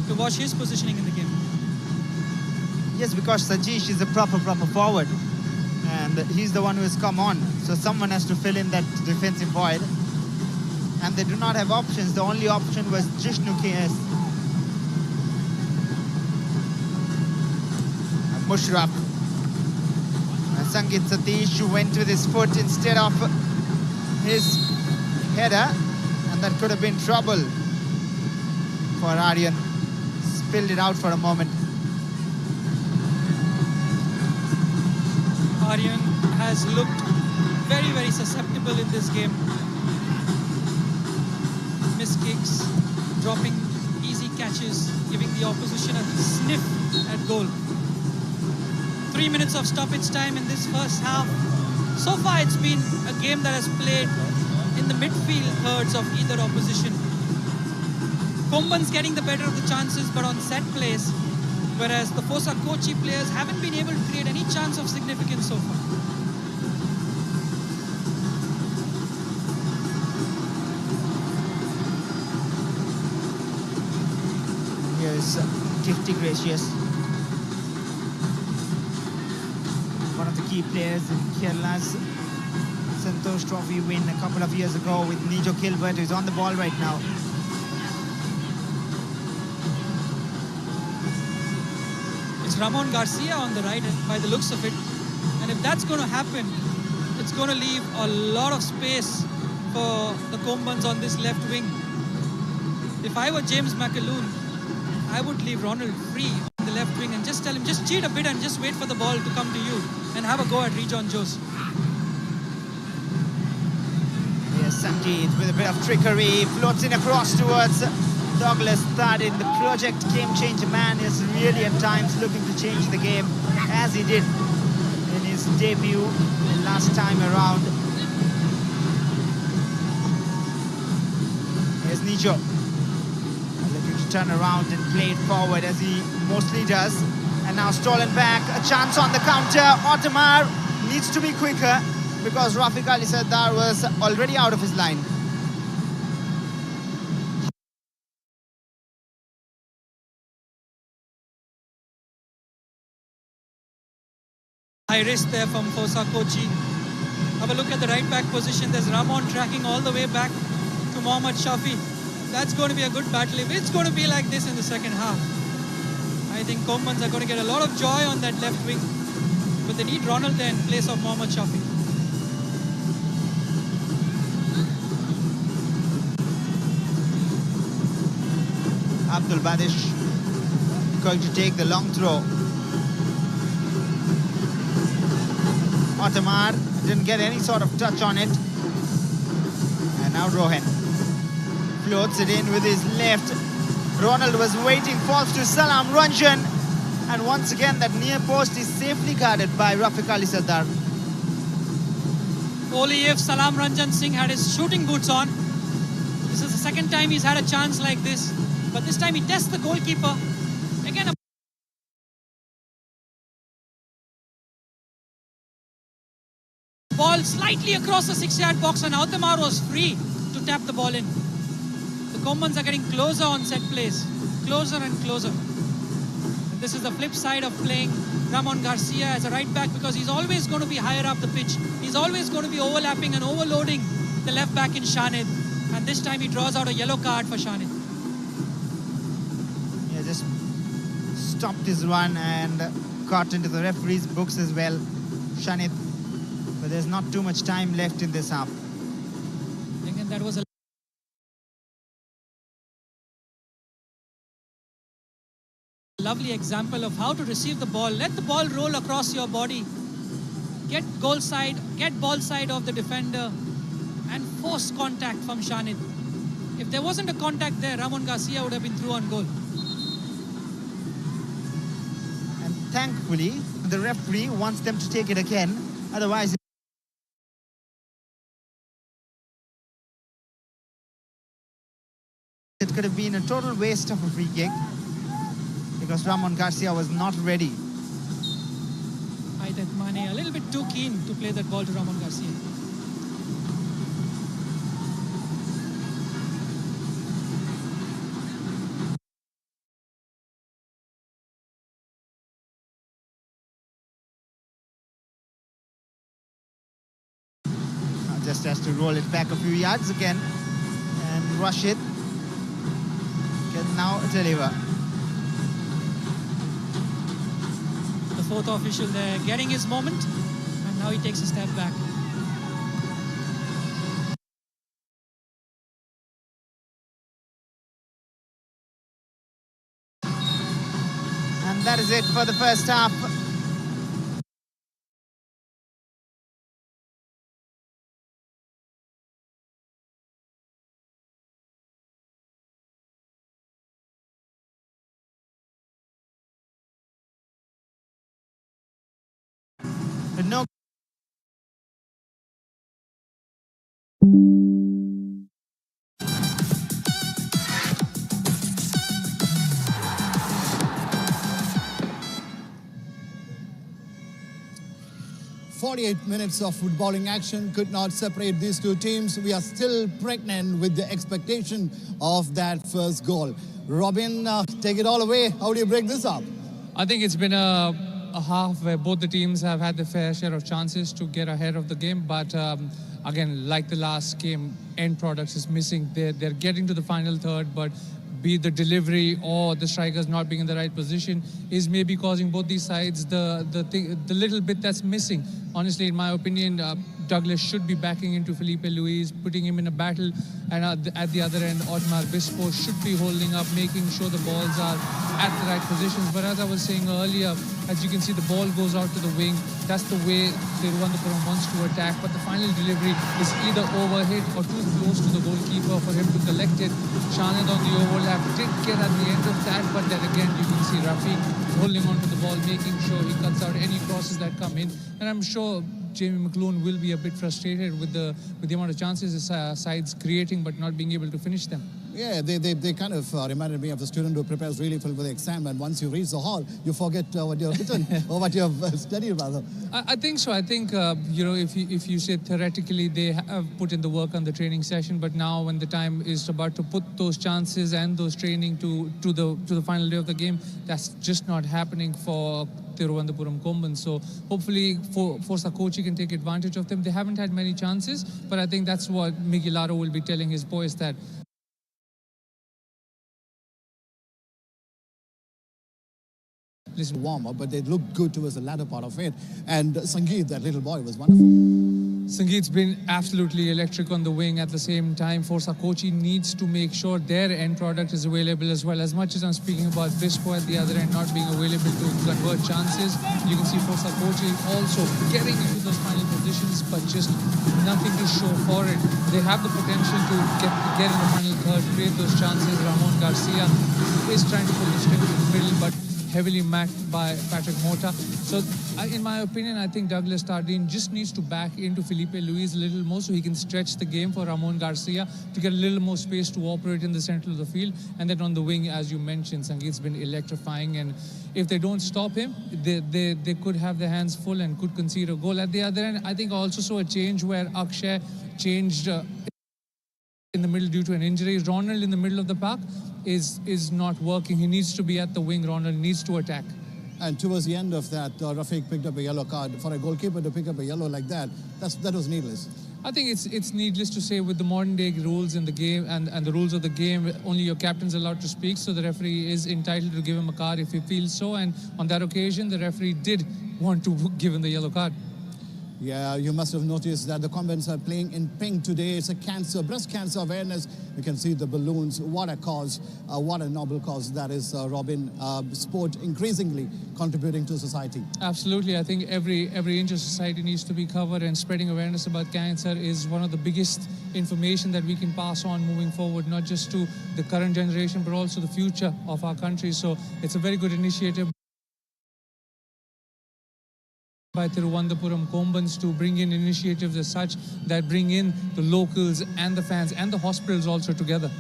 to watch his positioning in the game. Yes, because Sajish is a proper forward, and he's the one who has come on. So someone has to fill in that defensive void. And they do not have options. The only option was Jishnu KS. And Mushraf. And Sangeet Satish went with his foot instead of his header. And that could have been trouble for Aryan. Spilled it out for a moment. Aryan has looked very, very susceptible in this game. Missed kicks, dropping easy catches, giving the opposition a sniff at goal. 3 minutes of stoppage time in this first half. So far it's been a game that has played in the midfield thirds of either opposition. Combans getting the better of the chances but on set plays, whereas the Fosa Kochi players haven't been able to create any chance of significance so far. Here's Gifty Gracious, one of the key players in Kerala's Santosh Trophy win a couple of years ago with Nijo Gilbert, who's on the ball right now. It's Ramon Garcia on the right by the looks of it. And if that's going to happen, it's going to leave a lot of space for the Combans on this left wing. If I were James McAloon, I would leave Ronald free on the left wing and just tell him, just cheat a bit and just wait for the ball to come to you and have a go at Rejon Jose. Yes, Sangeet with a bit of trickery, floats in across towards Douglas Tardin. The project game changer man is really at times looking to change the game, as he did in his debut last time around. Here's Nijo, looking to turn around and play it forward as he mostly does. And now stolen back, a chance on the counter. Ottomar needs to be quicker because Rafiq Ali Sardar was already out of his line. High risk there from Fosa Kochi. Have a look at the right back position. There's Ramon tracking all the way back to Mohammad Shafi. That's going to be a good battle. If it's going to be like this in the second half, I think Combans are going to get a lot of joy on that left wing. But they need Ronald there in place of Mohammad Shafi. Abdul Badish going to take the long throw. Ottomar didn't get any sort of touch on it. And now Rohan floats it in with his left. Ronald was waiting, falls to Salam Ranjan. And once again, that near post is safely guarded by Rafiq Ali Sardar. Only if Salam Ranjan Singh had his shooting boots on, This is the second time he's had a chance like this, but this time he tests the goalkeeper. Again, a ball slightly across the 6-yard box, and Autamar was free to tap the ball in. The Commons are getting closer on set plays, closer and closer. And this is the flip side of playing Ramon Garcia as a right back, because he's always going to be higher up the pitch. He's always going to be overlapping and overloading the left back in Shanid. And this time he draws out a yellow card for Shanid. Yeah, just stopped his run and got into the referee's books as well, Shanid. But there's not too much time left in this half. Again, that was a lovely example of how to receive the ball. Let the ball roll across your body. Get goal side, get ball side of the defender, and force contact from Shanid. If there wasn't a contact there, Ramon Garcia would have been through on goal. And thankfully, the referee wants them to take it again. Otherwise, it could have been a total waste of a free kick because Ramon Garcia was not ready. Aidat Mane a little bit too keen to play that ball to Ramon Garcia. Just has to roll it back a few yards again and rush it. Can now deliver. The fourth official there getting his moment, and now he takes a step back. And that is it for the first half. But no. "48 minutes of footballing action could not separate these two teams. We are still pregnant with the expectation of that first goal." Robin, take it all away. How do you break this up? I think it's been a half where both the teams have had their fair share of chances to get ahead of the game, but again, like the last game, end products is missing. They're getting to the final third, but be it the delivery or the strikers not being in the right position is maybe causing both these sides the little bit that's missing. Honestly, in my opinion, Douglas should be backing into Felipe Luis, putting him in a battle, and at the other end, Otmar Bispo should be holding up, making sure the balls are at the right positions. But as I was saying earlier, as you can see, the ball goes out to the wing. That's the way Thiruvananthapuram wants to attack, but the final delivery is either overhit or too close to the goalkeeper for him to collect it. Shanid on the overlap did get at the end of that, but then again, you can see Rafiq holding on to the ball, making sure he cuts out any crosses that come in. And I'm sure Jamie McLoone will be a bit frustrated with the amount of chances his side's creating but not being able to finish them. Yeah, they kind of reminded me of the student who prepares really well for the exam, and once you reach the hall, you forget what you've written or what you've studied, rather. I think so. I think, if you say theoretically they have put in the work on the training session, but now when the time is about to put those chances and those training to the final day of the game, that's just not happening for Thiruvananthapuram Komban. So hopefully Forza Kochi can take advantage of them. They haven't had many chances, but I think that's what Miguelaro will be telling his boys, that warm up, but they looked good towards the latter part of it. And Sangeet, that little boy, was wonderful. Sangeet's been absolutely electric on the wing. At the same time, Forza Kochi needs to make sure their end product is available as well. As much as I'm speaking about Bispo at the other end not being available to convert chances, you can see Forza Kochi also getting into those final positions, but just nothing to show for it. They have the potential to get in the final third, create those chances. Ramon Garcia is trying to pull the string to the middle, but heavily marked by Patrick Mota. So, in my opinion, I think Douglas Tardine just needs to back into Felipe Luis a little more so he can stretch the game for Ramon Garcia to get a little more space to operate in the center of the field. And then on the wing, as you mentioned, Sangeet's been electrifying. And if they don't stop him, they could have their hands full and could concede a goal. At the other end, I think I also saw a change where Akshay changed in the middle due to an injury. Ronald in the middle of the park is not working. He needs to be at the wing. Ronald needs to attack. And towards the end of that, Rafiq picked up a yellow card. For a goalkeeper to pick up a yellow like that, that was needless. I think it's needless to say with the modern day rules in the game and the rules of the game, only your captain's allowed to speak. So the referee is entitled to give him a card if he feels so. And on that occasion, the referee did want to give him the yellow card. Yeah, you must have noticed that the convents are playing in pink today. It's a breast cancer awareness. You can see the balloons. What a cause, what a noble cause that is, Robin. Sport increasingly contributing to society. Absolutely. I think every inch of society needs to be covered, and spreading awareness about cancer is one of the biggest information that we can pass on moving forward, not just to the current generation, but also the future of our country. So it's a very good initiative by Thiruvananthapuram Kombans to bring in initiatives as such that bring in the locals and the fans and the hospitals also together.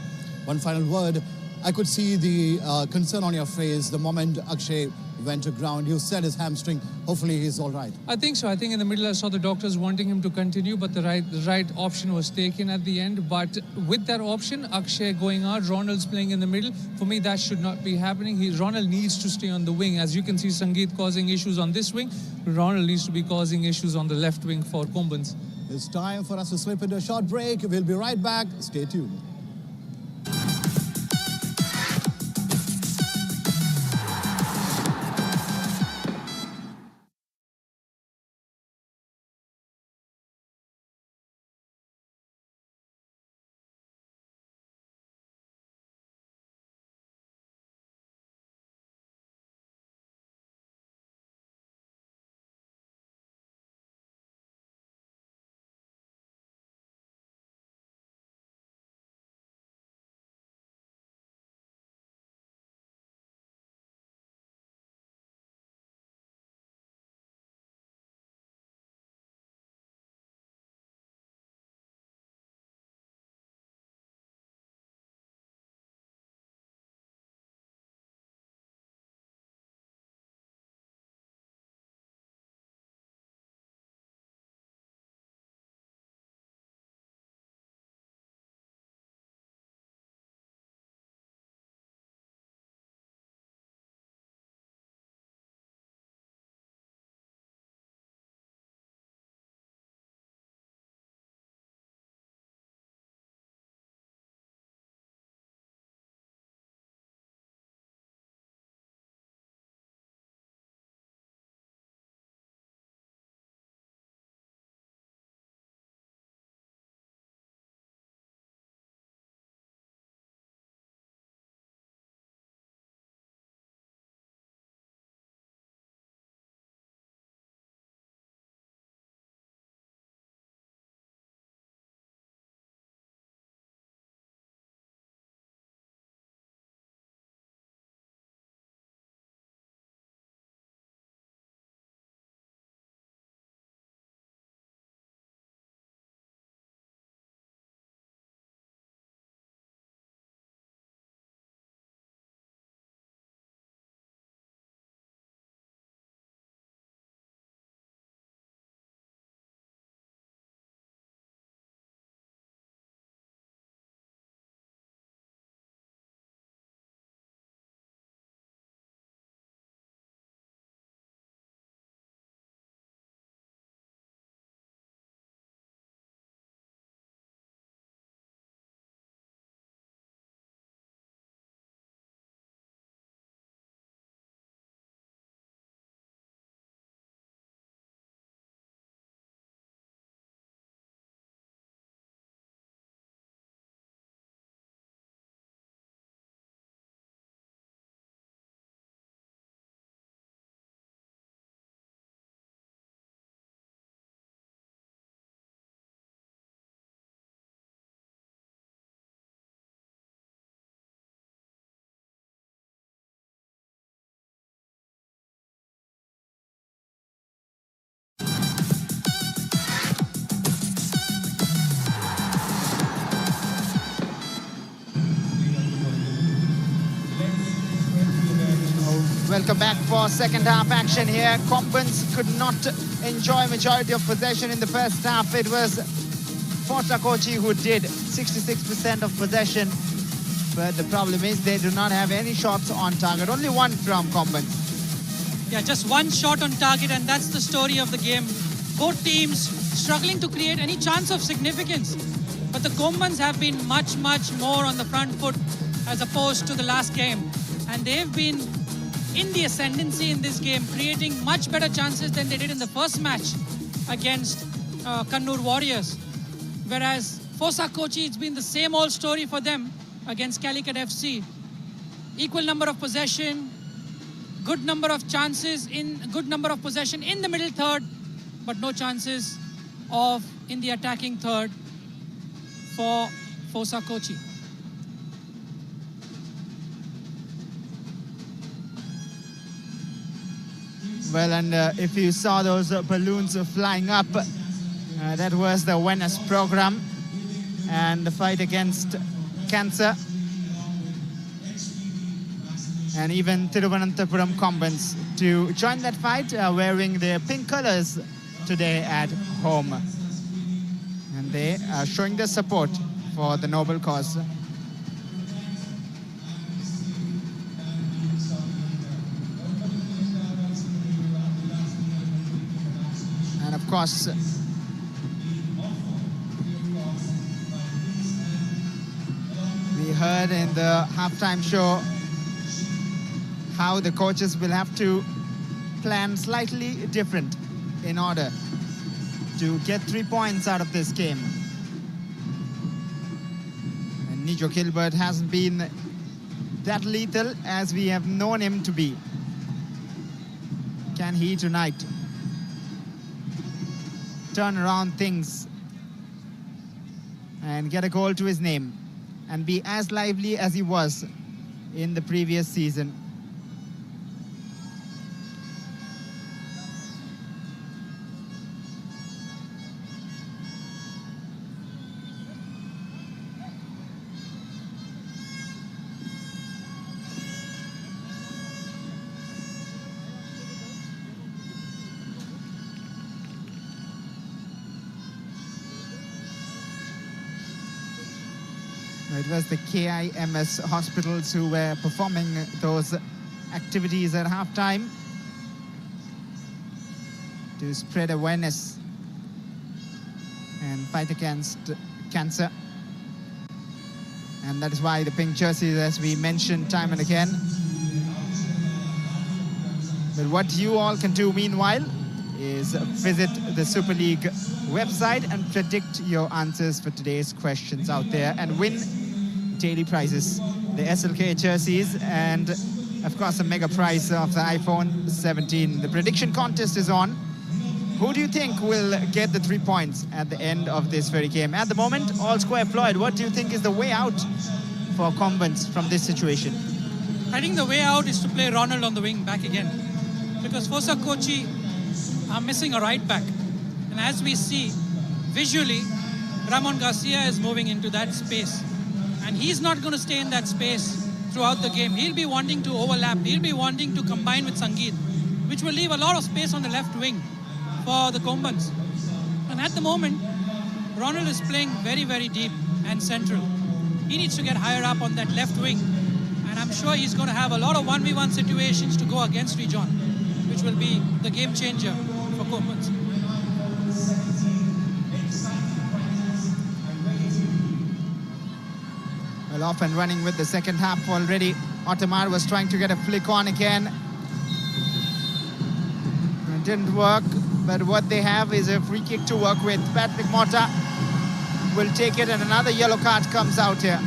One final word. I could see the concern on your face the moment Akshay went to ground. You said his hamstring. Hopefully he's all right. I think so. I think in the middle I saw the doctors wanting him to continue, but the right option was taken at the end. But with that option, Akshay going out, Ronald's playing in the middle, for me that should not be happening. Ronald needs to stay on the wing. As you can see, Sangeet causing issues on this wing. Ronald needs to be causing issues on the left wing for Kombans. It's time for us to slip into a short break. We'll be right back. Stay tuned. Welcome back for second half action here. Combans could not enjoy majority of possession in the first half. It was Forza Kochi who did 66% of possession. But the problem is they do not have any shots on target. Only one from Combans. Yeah, just one shot on target, and that's the story of the game. Both teams struggling to create any chance of significance. But the Combans have been much, much more on the front foot as opposed to the last game. And they've been in the ascendancy in this game, creating much better chances than they did in the first match against Kannur Warriors. Whereas Forza Kochi, it's been the same old story for them against Calicut FC. Equal number of possession, good number of chances, good number of possession in the middle third, but no chances in the attacking third for Forza Kochi. Well, and if you saw those balloons flying up, that was the awareness program and the fight against cancer. And even Thiruvananthapuram Combans to join that fight wearing their pink colors today at home. And they are showing their support for the noble cause. And of course, we heard in the halftime show how the coaches will have to plan slightly different in order to get 3 points out of this game. And Nijo Gilbert hasn't been that lethal as we have known him to be. Can he tonight turn around things and get a goal to his name and be as lively as he was in the previous season? It was the KIMS hospitals who were performing those activities at halftime to spread awareness and fight against cancer. And that is why the pink jerseys, as we mentioned time and again. But what you all can do meanwhile is visit the Super League website and predict your answers for today's questions out there and win daily prizes, the SLK jerseys, and of course a mega prize of the iPhone 17. The prediction contest is on. Who do you think will get the 3 points at the end of this very game? At the moment, all square. Floyd, what do you think is the way out for Combans from this situation? I think the way out is to play Ronald on the wing back again, because Forza Kochi are missing a right back. And as we see visually, Ramon Garcia is moving into that space. And he's not going to stay in that space throughout the game. He'll be wanting to overlap. He'll be wanting to combine with Sangeet, which will leave a lot of space on the left wing for the Combans. And at the moment, Ronald is playing very, very deep and central. He needs to get higher up on that left wing. And I'm sure he's going to have a lot of 1v1 situations to go against Rijon, which will be the game changer for Combans. Well, off and running with the second half already. Ottomar was trying to get a flick on again. It didn't work, but what they have is a free kick to work with. Patrick Mota will take it, and another yellow card comes out here.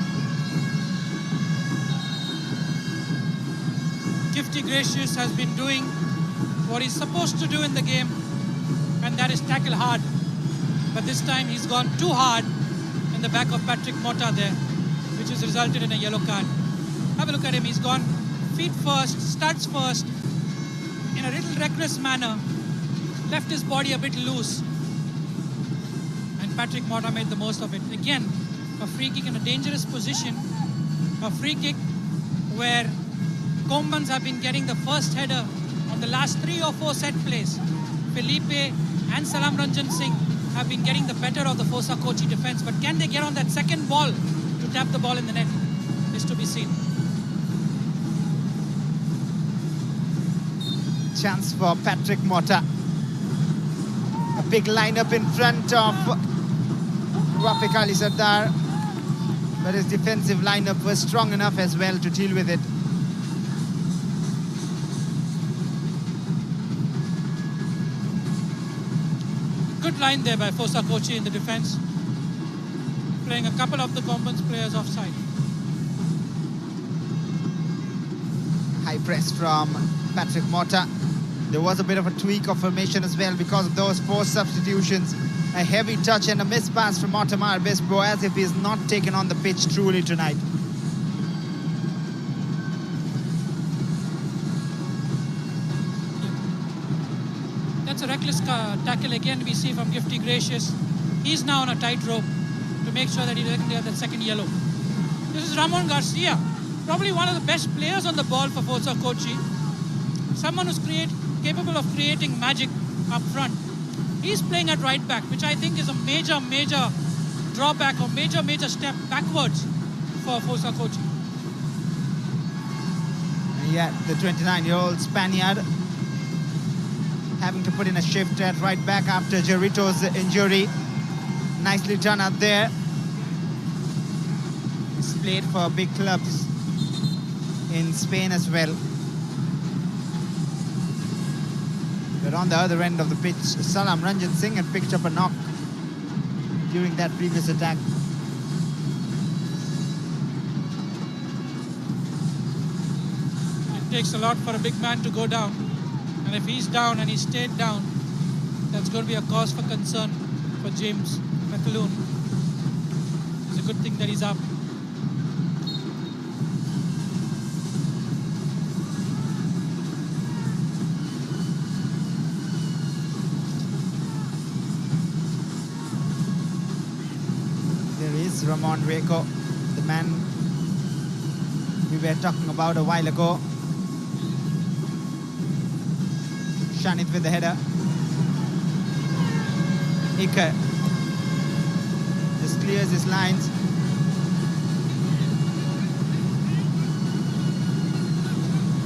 Gifty Gracious has been doing what he's supposed to do in the game, and that is tackle hard. But this time he's gone too hard in the back of Patrick Mota there, which has resulted in a yellow card. Have a look at him. He's gone feet first, studs first, in a little reckless manner, left his body a bit loose, and Patrick Mota made the most of it. Again, a free kick in a dangerous position, a free kick where Combans have been getting the first header on the last 3 or 4 set plays. Felipe and Salam Ranjan Singh have been getting the better of the Fosa Kochi defense, but can they get on that second ball to tap the ball in the net is to be seen. Chance for Patrick Mota. A big lineup in front of Rafiq Ali Sardar, but his defensive lineup was strong enough as well to deal with it. Good line there by Fosa Kochi in the defense, playing a couple of the Combans players offside. High press from Patrick Mota. There was a bit of a tweak of formation as well because of those 4 substitutions. A heavy touch and a miss pass from Ottomar Bispo, as if he's not taken on the pitch truly tonight. That's a reckless tackle again we see from Gifty Gracious. He's now on a tightrope to make sure that he doesn't get that second yellow. This is Ramon Garcia, probably one of the best players on the ball for Fosa Kochi. Someone who's capable of creating magic up front. He's playing at right back, which I think is a major drawback or major step backwards for Fosa Kochi. Yeah, the 29-year-old Spaniard having to put in a shift at right back after Jarrito's injury. Nicely done out there. He's played for big clubs in Spain as well. But on the other end of the pitch, Salam Ranjan Singh had picked up a knock during that previous attack. It takes a lot for a big man to go down. And if he's down and he stayed down, that's going to be a cause for concern for James McAloon. It's a good thing that he's up. There is Ramon Reco, the man we were talking about a while ago. Shanit with the header. Iker just clears his lines.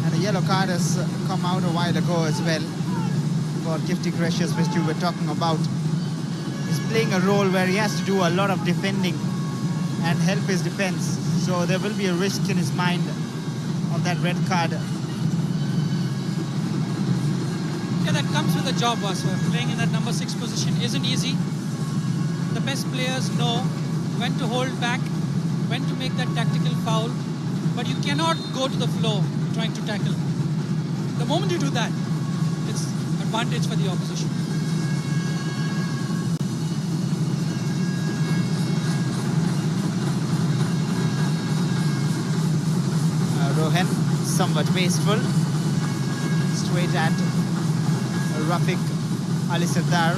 And a yellow card has come out a while ago as well for Gifty Gracious, which you were talking about. He's playing a role where he has to do a lot of defending and help his defense. So there will be a risk in his mind of that red card. Yeah, that comes with the job, Vasu. Playing in that number 6 position isn't easy. The best players know when to hold back, when to make that tactical foul, but you cannot go to the floor trying to tackle. The moment you do that, it's advantage for the opposition. Rohan, somewhat wasteful. Straight at Rafiq Ali Sardar.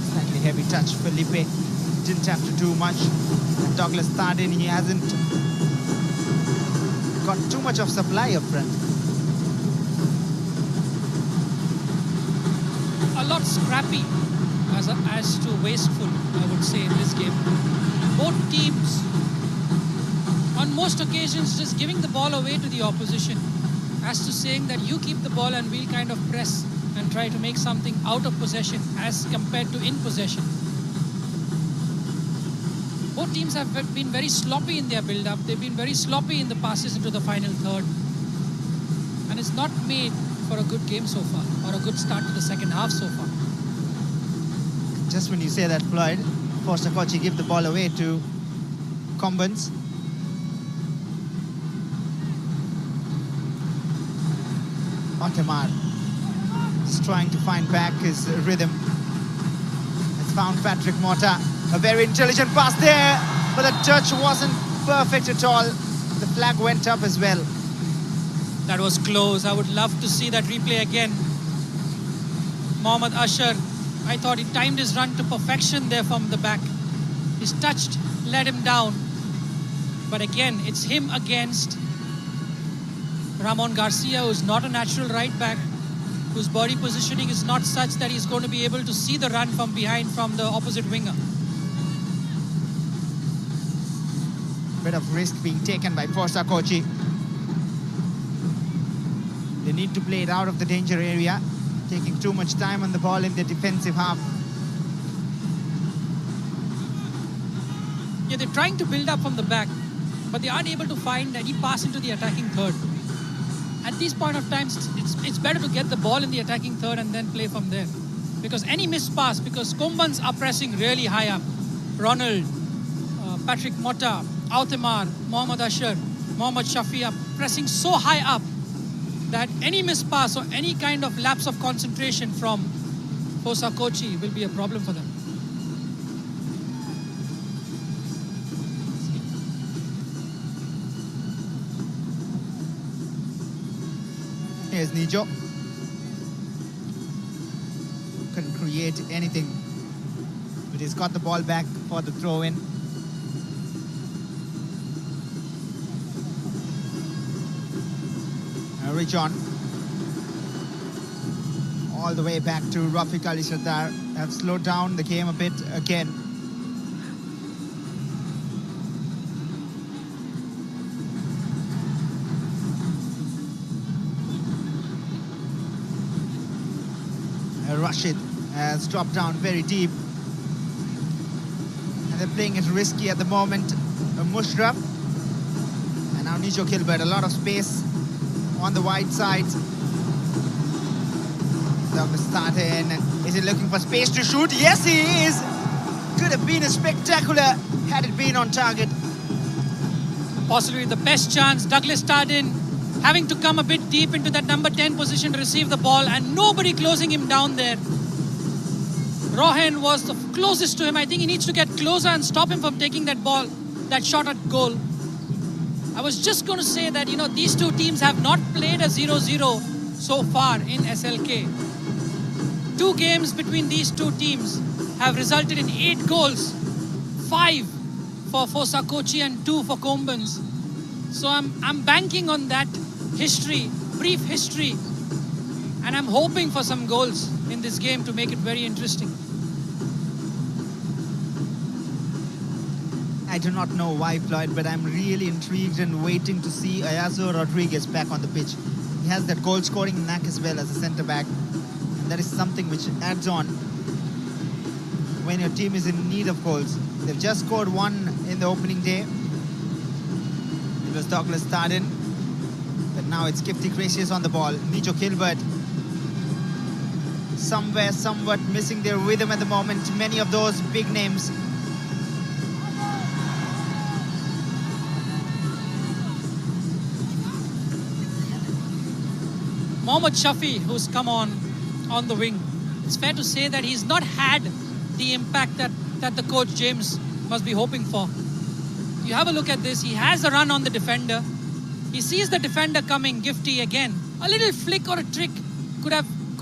Slightly heavy touch. Felipe didn't have to do much. And Douglas Tardin, he hasn't got too much of supply up front. A lot scrappy as to wasteful, I would say, in this game. Both teams, on most occasions, just giving the ball away to the opposition as to saying that you keep the ball and we'll kind of press and try to make something out of possession as compared to in possession. Both teams have been very sloppy in their build-up. They've been very sloppy in the passes into the final third. And it's not made for a good game so far, or a good start to the second half so far. Just when you say that, Floyd, Fosa Kochi give the ball away to Combans. Ottomar is trying to find back his rhythm. Has found Patrick Mota. A very intelligent pass there, but the touch wasn't perfect at all. The flag went up as well. That was close. I would love to see that replay again. Mohammad Ashar I thought he timed his run to perfection there from the back. His touch let him down. But again, it's him against Ramon Garcia, who's not a natural right back, whose body positioning is not such that he's going to be able to see the run from behind from the opposite winger. Bit of risk being taken by Forza Kochi. They need to play it out of the danger area, taking too much time on the ball in the defensive half. Yeah, they're trying to build up from the back, but they aren't able to find any pass into the attacking third. At this point of time, it's better to get the ball in the attacking third and then play from there. Because any missed pass, because Kombans are pressing really high up. Ronald, Patrick Motta, Autemar, Mohammad Asher, Mohammad Shafi are pressing so high up that any missed pass or any kind of lapse of concentration from Forza Kochi will be a problem for them. Here's Nijo. Couldn't create anything, but he's got the ball back for the throw-in. Reach on. All the way back to Rafiq Ali Sardar. Have slowed down the game a bit again. Rashid has dropped down very deep. And they're playing it risky at the moment. Mushraf. And now Nijo Kilbert, a lot of space on the wide side. Douglas Startin. Is he looking for space to shoot? Yes, he is. Could have been a spectacular had it been on target. Possibly the best chance. Douglas Startin having to come a bit deep into that number 10 position to receive the ball and nobody closing him down there. Rohan was the closest to him. I think he needs to get closer and stop him from taking that ball, that shot at goal. I was just going to say that, you know, these two teams have not played a 0-0 so far in SLK. 2 games between these two teams have resulted in 8 goals. 5 for Forza Kochi and 2 for Kombans. So I'm banking on that history, brief history, and I'm hoping for some goals in this game to make it very interesting. I do not know why, Floyd, but I'm really intrigued and waiting to see Ayazo Rodriguez back on the pitch. He has that goal-scoring knack as well as a centre-back. And that is something which adds on when your team is in need of goals. They've just scored 1 in the opening day. It was Douglas Startin. But now it's Gifty Gracious on the ball. Nijo Kilbert. Somewhat missing their rhythm at the moment. Many of those big names. Mohammad Shafi, who's come on the wing. It's fair to say that he's not had the impact that the coach James must be hoping for. You have a look at this. He has a run on the defender. He sees the defender coming, Gifty again. A little flick or a trick could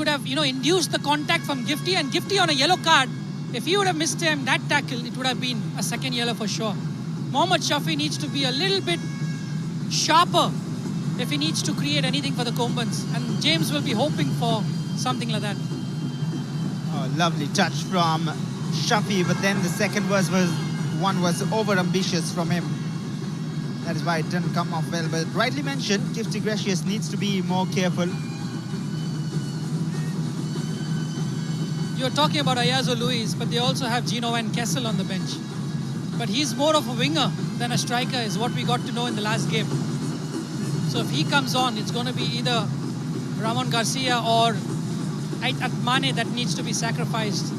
have induced the contact from Gifty, and Gifty on a yellow card. If he would have missed him that tackle, it would have been a second yellow for sure. Mohammad Shafi needs to be a little bit sharper if he needs to create anything for the Kombans, and James will be hoping for something like that. Oh, lovely touch from Shafi, but then the second was over-ambitious from him. That is why it didn't come off well. But rightly mentioned, Gifty Gracious needs to be more careful. You're talking about Ayazo Luis, but they also have Gino Van Kessel on the bench. But he's more of a winger than a striker, is what we got to know in the last game. So if he comes on, it's going to be either Ramon Garcia or Mane that needs to be sacrificed.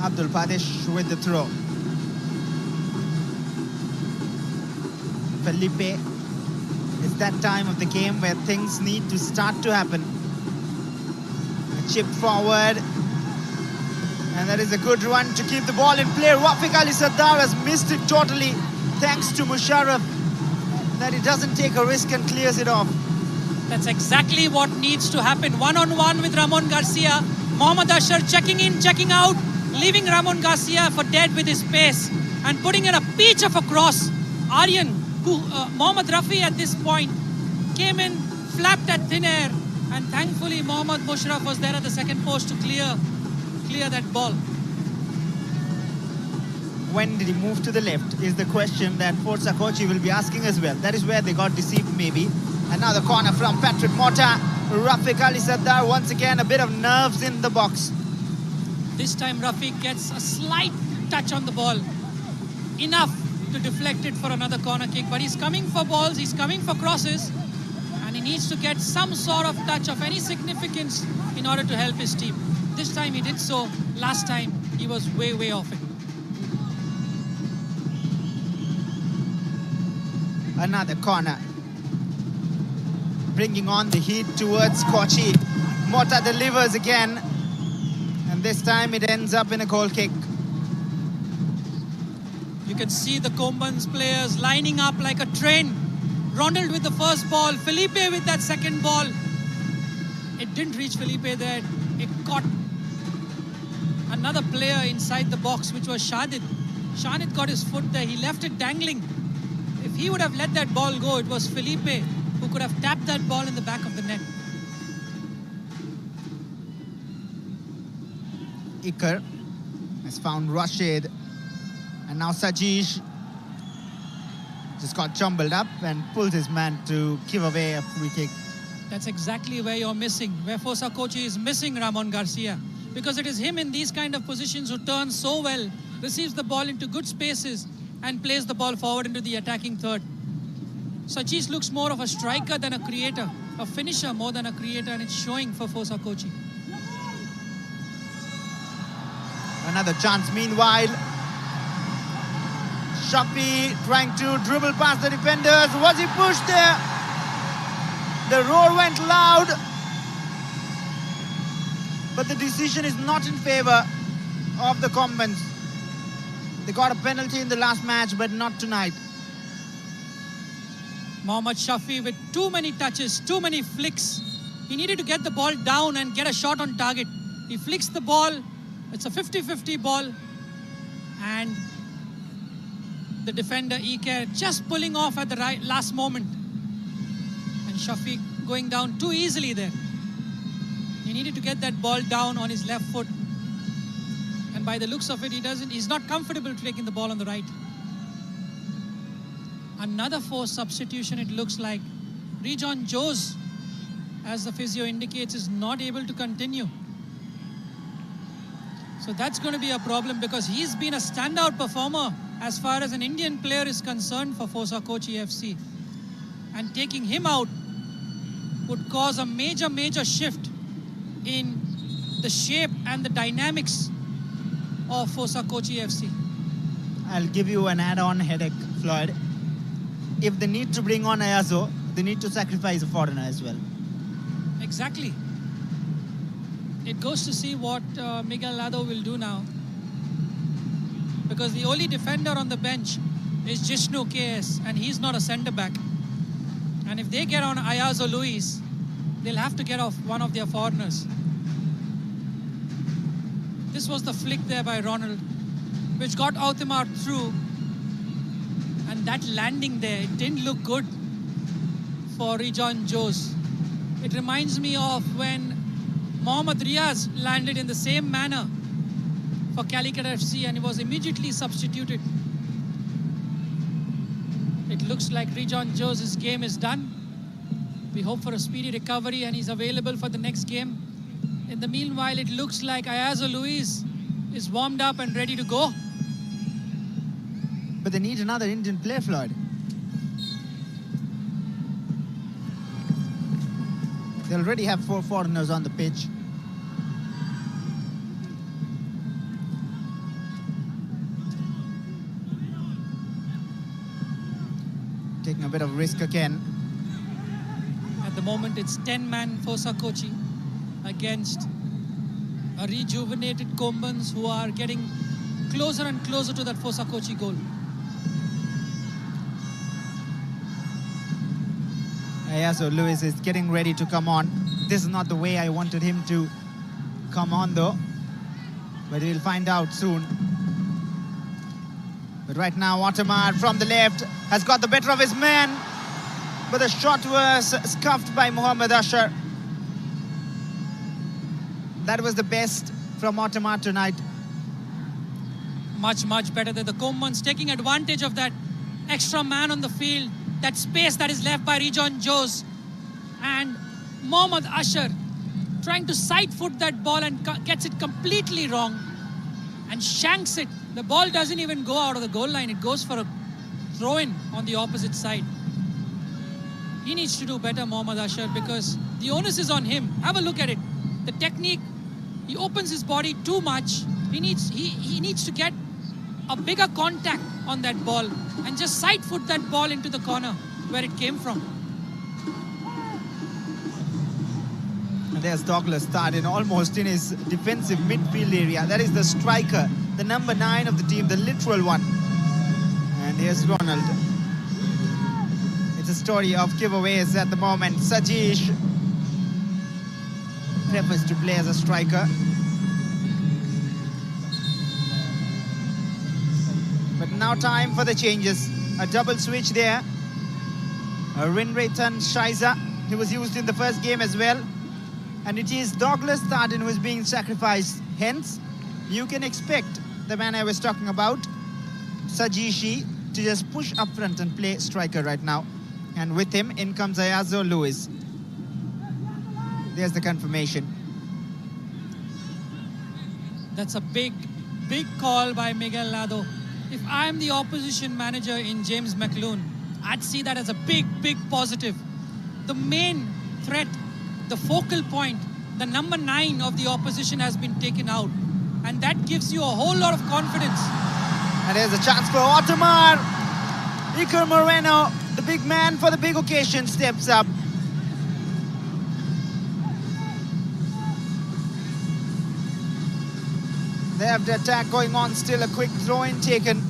Abdul Padesh with the throw. Felipe, it's that time of the game where things need to start to happen. A chip forward, And that is a good run to keep the ball in play. Rafiq Ali Sardar has missed it totally, thanks to Musharraf, that he doesn't take a risk and clears it off. That's exactly what needs to happen. One-on-one with Ramon Garcia. Mohammad Ashar checking in, checking out, leaving Ramon Garcia for dead with his pace and putting in a peach of a cross. Aryan, Mohammad Rafi at this point, came in, flapped at thin air, and thankfully Mohammad Musharraf was there at the second post to clear that ball. When did he move to the left is the question that Forza Kochi will be asking as well. That is where they got deceived maybe. Another corner from Patrick Mota. Rafiq Ali Sardar once again a bit of nerves in the box. This time Rafiq gets a slight touch on the ball. Enough to deflect it for another corner kick. But he's coming for balls, he's coming for crosses. And he needs to get some sort of touch of any significance in order to help his team. This time he did so. Last time he was way, way off it. Another corner. Bringing on the heat towards Kochi. Mota delivers again. And this time it ends up in a goal kick. You can see the Kombans players lining up like a train. Ronald with the first ball. Felipe with that second ball. It didn't reach Felipe there. It caught another player inside the box, which was Shahid. Shahid got his foot there. He left it dangling. If he would have let that ball go, it was Felipe who could have tapped that ball in the back of the net. Iker has found Rashid. And now Sajish just got jumbled up and pulled his man to give away a free kick. That's exactly where you're missing, where Forza Kochi is missing Ramon Garcia. Because it is him in these kind of positions who turns so well, receives the ball into good spaces and plays the ball forward into the attacking third. Sajish looks more of a striker than a creator, a finisher more than a creator, and it's showing for Forza Kochi. Another chance meanwhile. Shafi trying to dribble past the defenders. Was he pushed there? The roar went loud. But the decision is not in favor of the Kombans. They got a penalty in the last match, but not tonight. Mohammad Shafi with too many touches, too many flicks. He needed to get the ball down and get a shot on target. He flicks the ball. It's a 50-50 ball. And the defender, Iker, just pulling off at the last moment. And Shafi going down too easily there. He needed to get that ball down on his left foot. And by the looks of it, he's not comfortable taking the ball on the right. Another forced substitution, it looks like. Rejon Jose, as the physio indicates, is not able to continue. So that's going to be a problem because he's been a standout performer as far as an Indian player is concerned for Forza Kochi FC. And taking him out would cause a major, major shift in the shape and the dynamics of Forza Kochi FC. I'll give you an add-on headache, Floyd. If they need to bring on Ayazo, they need to sacrifice a foreigner as well. Exactly. It goes to see what Miguel Lado will do now. Because the only defender on the bench is Jishnu KS, and he's not a centre-back. And if they get on Ayazo Luis, they'll have to get off one of their foreigners. This was the flick there by Ronald, which got Altimar through. And that landing there, it didn't look good for Rejon Jose. It reminds me of when Mohammad Riaz landed in the same manner for Calicut FC and he was immediately substituted. It looks like Rejon Jose's game is done. We hope for a speedy recovery and he's available for the next game. In the meanwhile, it looks like Ayazo Luis is warmed up and ready to go. But they need another Indian player, Floyd. They already have 4 foreigners on the pitch. Taking a bit of risk again. At the moment, it's 10-man Forza Kochi against A rejuvenated Kombans who are getting closer and closer to that Fosa Kochi goal. Yeah, so Lewis is getting ready to come on. This is not the way I wanted him to come on though, but we'll find out soon. But right now, Ottomar from the left has got the better of his man, but the shot was scuffed by Mohammad Ashar. That was the best from Ottomar tonight. Much better than the Kombans, taking advantage of that extra man on the field, that space that is left by Rejon Jose, and Mohammad Ashar trying to side foot that ball and gets it completely wrong and shanks it. The ball doesn't even go out of the goal line, it goes for a throw-in on the opposite side. He needs to do better, Mohammad Ashar, because the onus is on him. Have a look at it. The technique, he opens his body too much. He needs to get a bigger contact on that ball and just side foot that ball into the corner where it came from. And there's Douglas Starden almost in his defensive midfield area. That is the striker, the number 9 of the team, the literal one. And here's Ronald. It's a story of giveaways at the moment. Sajish prefers to play as a striker. But now time for the changes. A double switch there. Rinratan Shaiza, he was used in the first game as well. And it is Douglas Starden who is being sacrificed. Hence, you can expect the man I was talking about, Sajishi, to just push up front and play striker right now. And with him, in comes Ayazo Lewis. There's the confirmation. That's a big call by Miguel Lado. If I'm the opposition manager in James McLoone, I'd see that as a big positive. The main threat, the focal point, the number 9 of the opposition has been taken out. And that gives you a whole lot of confidence. And there's a chance for Ottomar. Iker Moreno, the big man for the big occasion, steps up. They have the attack going on still, a quick throw-in taken.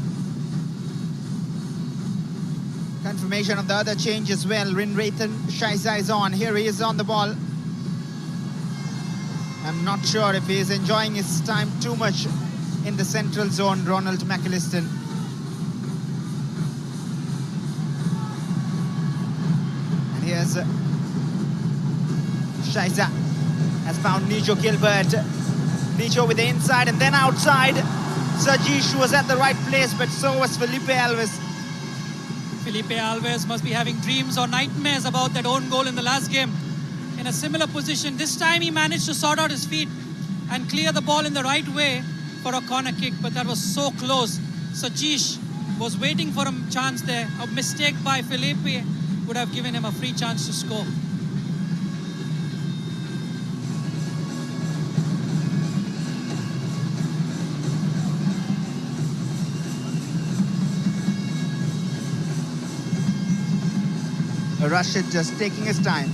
Confirmation of the other change as well. Rinratan Shaiza is on. Here he is on the ball. I'm not sure if he is enjoying his time too much in the central zone, Ronald McAllister. And here's Shaiza has found Nijo Gilbert. Nijo with the inside and then outside. Sajish was at the right place, but so was Felipe Alves. Felipe Alves must be having dreams or nightmares about that own goal in the last game. In a similar position, this time he managed to sort out his feet and clear the ball in the right way for a corner kick, but that was so close. Sajish was waiting for a chance there. A mistake by Felipe would have given him a free chance to score. Rashid just taking his time.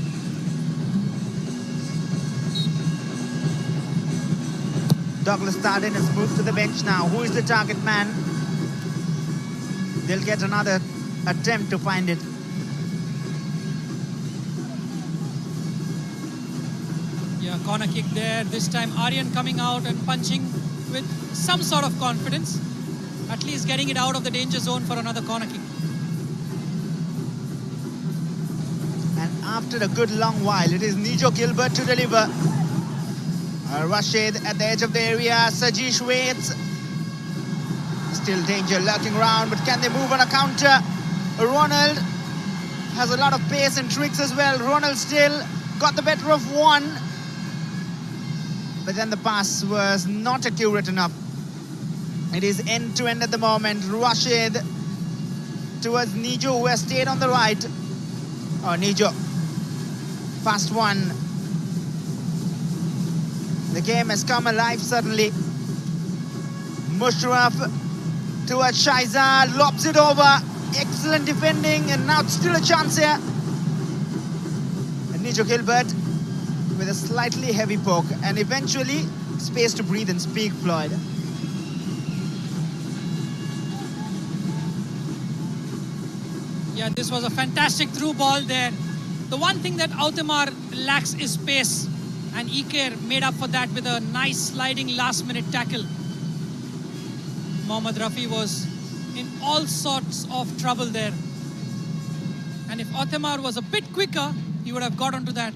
Douglas Starden has moved to the bench now. Who is the target man? They'll get another attempt to find it. Yeah, corner kick there. This time Aryan coming out and punching with some sort of confidence. At least getting it out of the danger zone for another corner kick. And after a good long while, it is Nijo Gilbert to deliver. Rashid at the edge of the area. Sajish waits. Still danger lurking around, but can they move on a counter? Ronald has a lot of pace and tricks as well. Ronald still got the better of one. But then the pass was not accurate enough. It is end-to-end at the moment. Rashid towards Nijo, who has stayed on the right. Oh, Nijo. Fast one. The game has come alive suddenly. Mushraf towards Shaiza, lobs it over. Excellent defending, and now it's still a chance here. And Nijo Gilbert with a slightly heavy poke, and eventually space to breathe and speak, Floyd. Yeah, this was a fantastic through ball there. The one thing that Altamar lacks is pace, and Iker made up for that with a nice sliding last-minute tackle. Mohammad Rafi was in all sorts of trouble there. And if Altamar was a bit quicker, he would have got onto that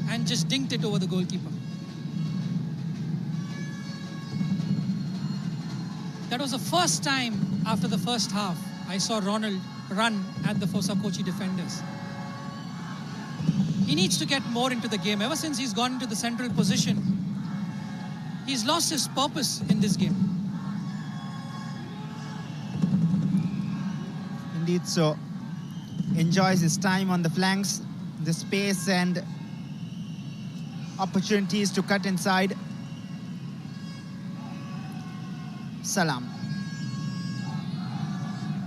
and just dinked it over the goalkeeper. That was the first time after the first half I saw Ronald run at the Fossa Kochi defenders. He needs to get more into the game. Ever since he's gone into the central position, he's lost his purpose in this game. Indeed so. Enjoys his time on the flanks, the space and opportunities to cut inside. Salam.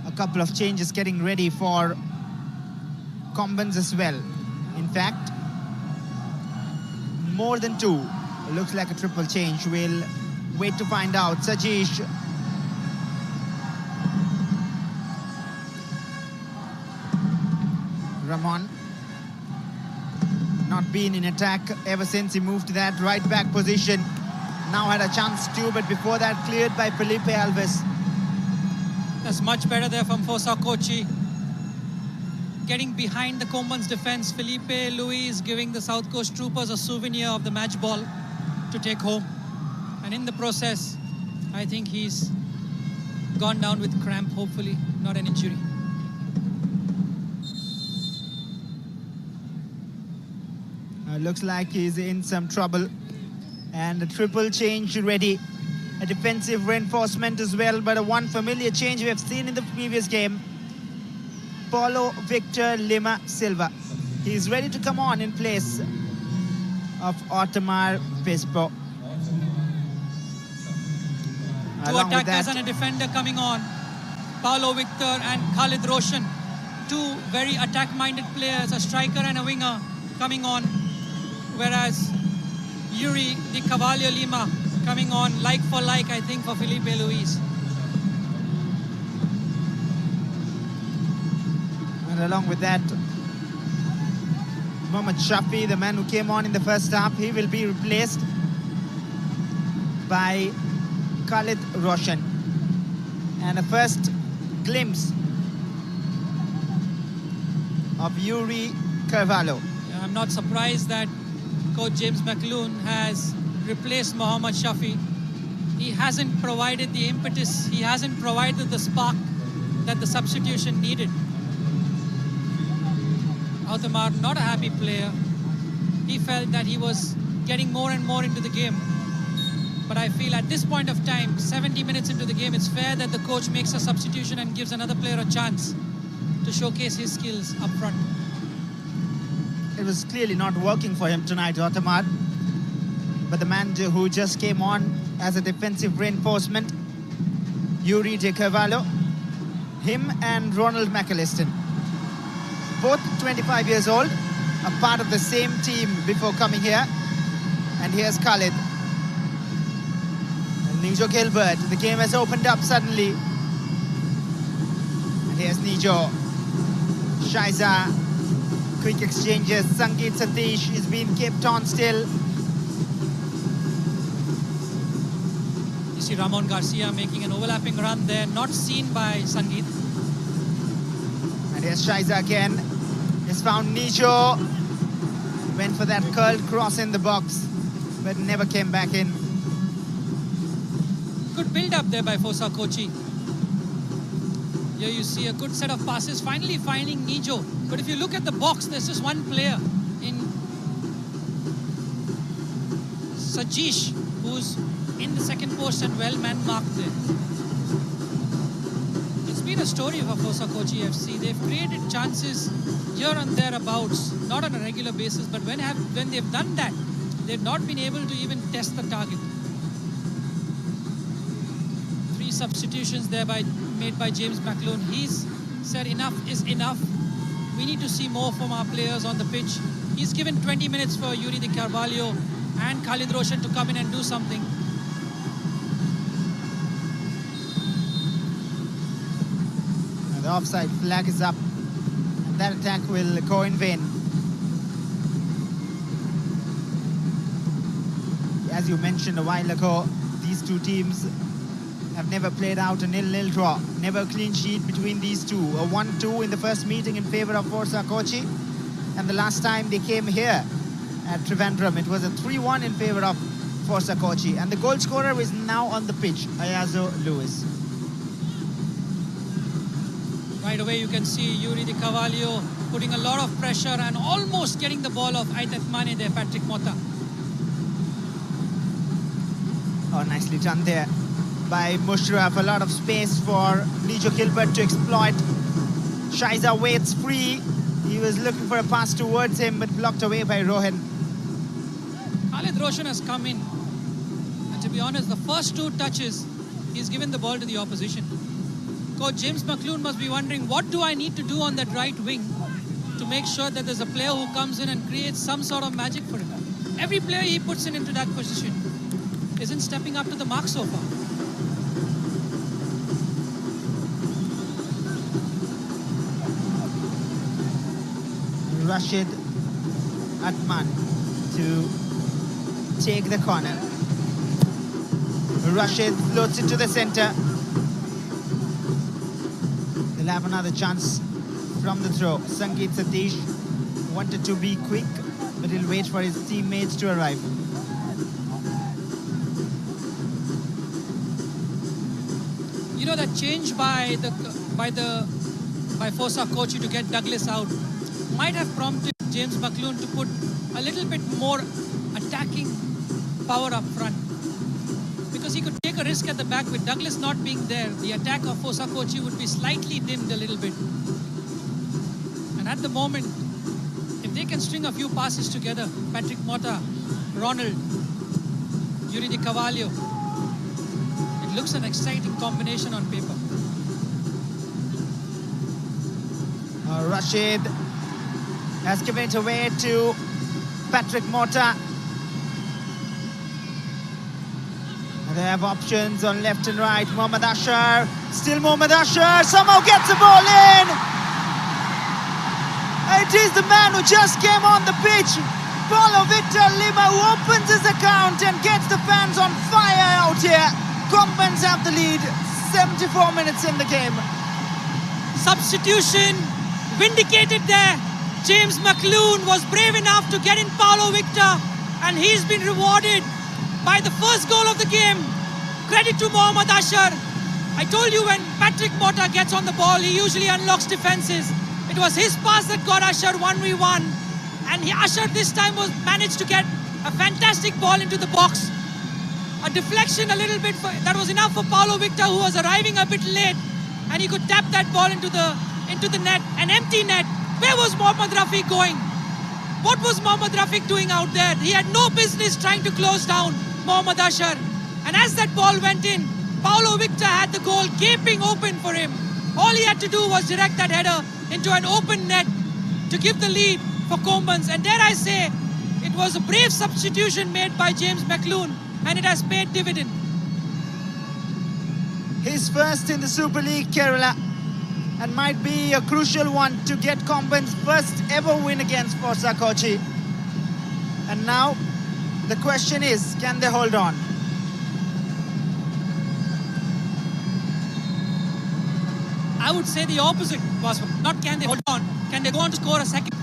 A couple of changes getting ready for Combans as well. In fact, more than two. It looks like a triple change. We'll wait to find out. Sajish. Ramon. Not been in attack ever since he moved to that right back position. Now had a chance to, but before that cleared by Felipe Alves. That's much better there from Fossa Kochi. Getting behind the Combans defense, Felipe Luis giving the South Coast Troopers a souvenir of the match ball to take home. And in the process, I think he's gone down with cramp, hopefully, not an injury. Looks like he's in some trouble. And a triple change ready. A defensive reinforcement as well, but a one familiar change we have seen in the previous game. Paulo Victor Lima Silva. He's ready to come on in place of Altamar Vespo. Two attackers and a defender coming on. Paulo Victor and Khalid Roshan. Two very attack-minded players, a striker and a winger coming on. Whereas Yuri Di Cavallo Lima coming on like for like, I think, for Felipe Luis. And along with that, Mohammad Shafi, the man who came on in the first half, he will be replaced by Khalid Roshan. And a first glimpse of Yuri Carvalho. Yeah, I'm not surprised that Coach James McLoone has replaced Mohammad Shafi. He hasn't provided the impetus, he hasn't provided the spark that the substitution needed. Altamar, not a happy player. He felt that he was getting more and more into the game. But I feel at this point of time, 70 minutes into the game, it's fair that the coach makes a substitution and gives another player a chance to showcase his skills up front. It was clearly not working for him tonight, Altamar. But the man who just came on as a defensive reinforcement, Yuri De Carvalho, him and Ronald McAllister, both 25 years old, a part of the same team before coming here. And here's Khalid. And Nijo Gilbert, the game has opened up suddenly. And here's Nijo. Shaiza, quick exchanges. Sangeet Satish is being kept on still. You see Ramon Garcia making an overlapping run there, not seen by Sangeet. And here's Shaiza again. He's found Nijo. Went for that curled cross in the box, but never came back in. Good build-up there by Fossa Kochi. Here you see a good set of passes, finally finding Nijo. But if you look at the box, there's just one player in Sajish, who's in the second post and well man-marked there. It's been a story for Fossa Kochi FC. They've created chances here and thereabouts, not on a regular basis, but when they've done that, they've not been able to even test the target. 3 substitutions there made by James McLoone. He's said enough is enough. We need to see more from our players on the pitch. He's given 20 minutes for Yuri Di Carvalho and Khalid Roshan to come in and do something. And the offside flag is up, and that attack will go in vain. As you mentioned a while ago, these two teams have never played out a 0-0 draw. Never a clean sheet between these two. A 1-2 in the first meeting in favour of Forza Kochi. And the last time they came here at Trivandrum, it was a 3-1 in favour of Forza Kochi. And the goal scorer is now on the pitch, Ayazo Lewis. Right away you can see Yuri Di Cavallo putting a lot of pressure and almost getting the ball off Aitat Mane there, Patrick Mota. Oh, nicely done there by Mushraf. A lot of space for Nijo Gilbert to exploit. Shiza waits free. He was looking for a pass towards him, but blocked away by Rohan. Khalid Roshan has come in, and to be honest, the first two touches, he's given the ball to the opposition. Coach James McClune must be wondering, what do I need to do on that right wing to make sure that there's a player who comes in and creates some sort of magic for him? Every player he puts in into that position isn't stepping up to the mark so far. Rashid Atman to take the corner. Rashid floats it to the centre. They'll have another chance from the throw. Sangeet Satish wanted to be quick, but he'll wait for his teammates to arrive. You know, that change by Forza Kochi to get Douglas out might have prompted James McClune to put a little bit more attacking power up front, because he could take a risk at the back. With Douglas not being there, the attack of Forza Kochi would be slightly dimmed a little bit. And at the moment, if they can string a few passes together, Patrick Mota, Ronald, Yuri Di Cavallo, it looks an exciting combination on paper. Rashid has given it away to Patrick Mota. And they have options on left and right. Mohammad Ashar, still Mohammad Ashar, somehow gets the ball in. It is the man who just came on the pitch, Paulo Victor Lima, who opens his account and gets the fans on fire out here. Combans have the lead, 74 minutes in the game. Substitution vindicated there. James McClune was brave enough to get in Paulo Victor, and he's been rewarded by the first goal of the game. Credit to Mohammad Ashar. I told you, when Patrick Mota gets on the ball, he usually unlocks defenses. It was his pass that got Ashar 1v1, and Ashar this time managed to get a fantastic ball into the box. A deflection a little bit, that was enough for Paulo Victor, who was arriving a bit late, and he could tap that ball into the net, an empty net. Where was Mohammad Rafiq going? What was Mohammad Rafiq doing out there? He had no business trying to close down Mohammad Ashar. And as that ball went in, Paulo Victor had the goal gaping open for him. All he had to do was direct that header into an open net to give the lead for Combans. And dare I say, it was a brave substitution made by James McClune, and it has paid dividend. His first in the Super League, Kerala, and might be a crucial one to get Combans' first ever win against Forza Kochi. And now the question is, can they hold on? I would say the opposite, was not can they hold on, can they go on to score a second?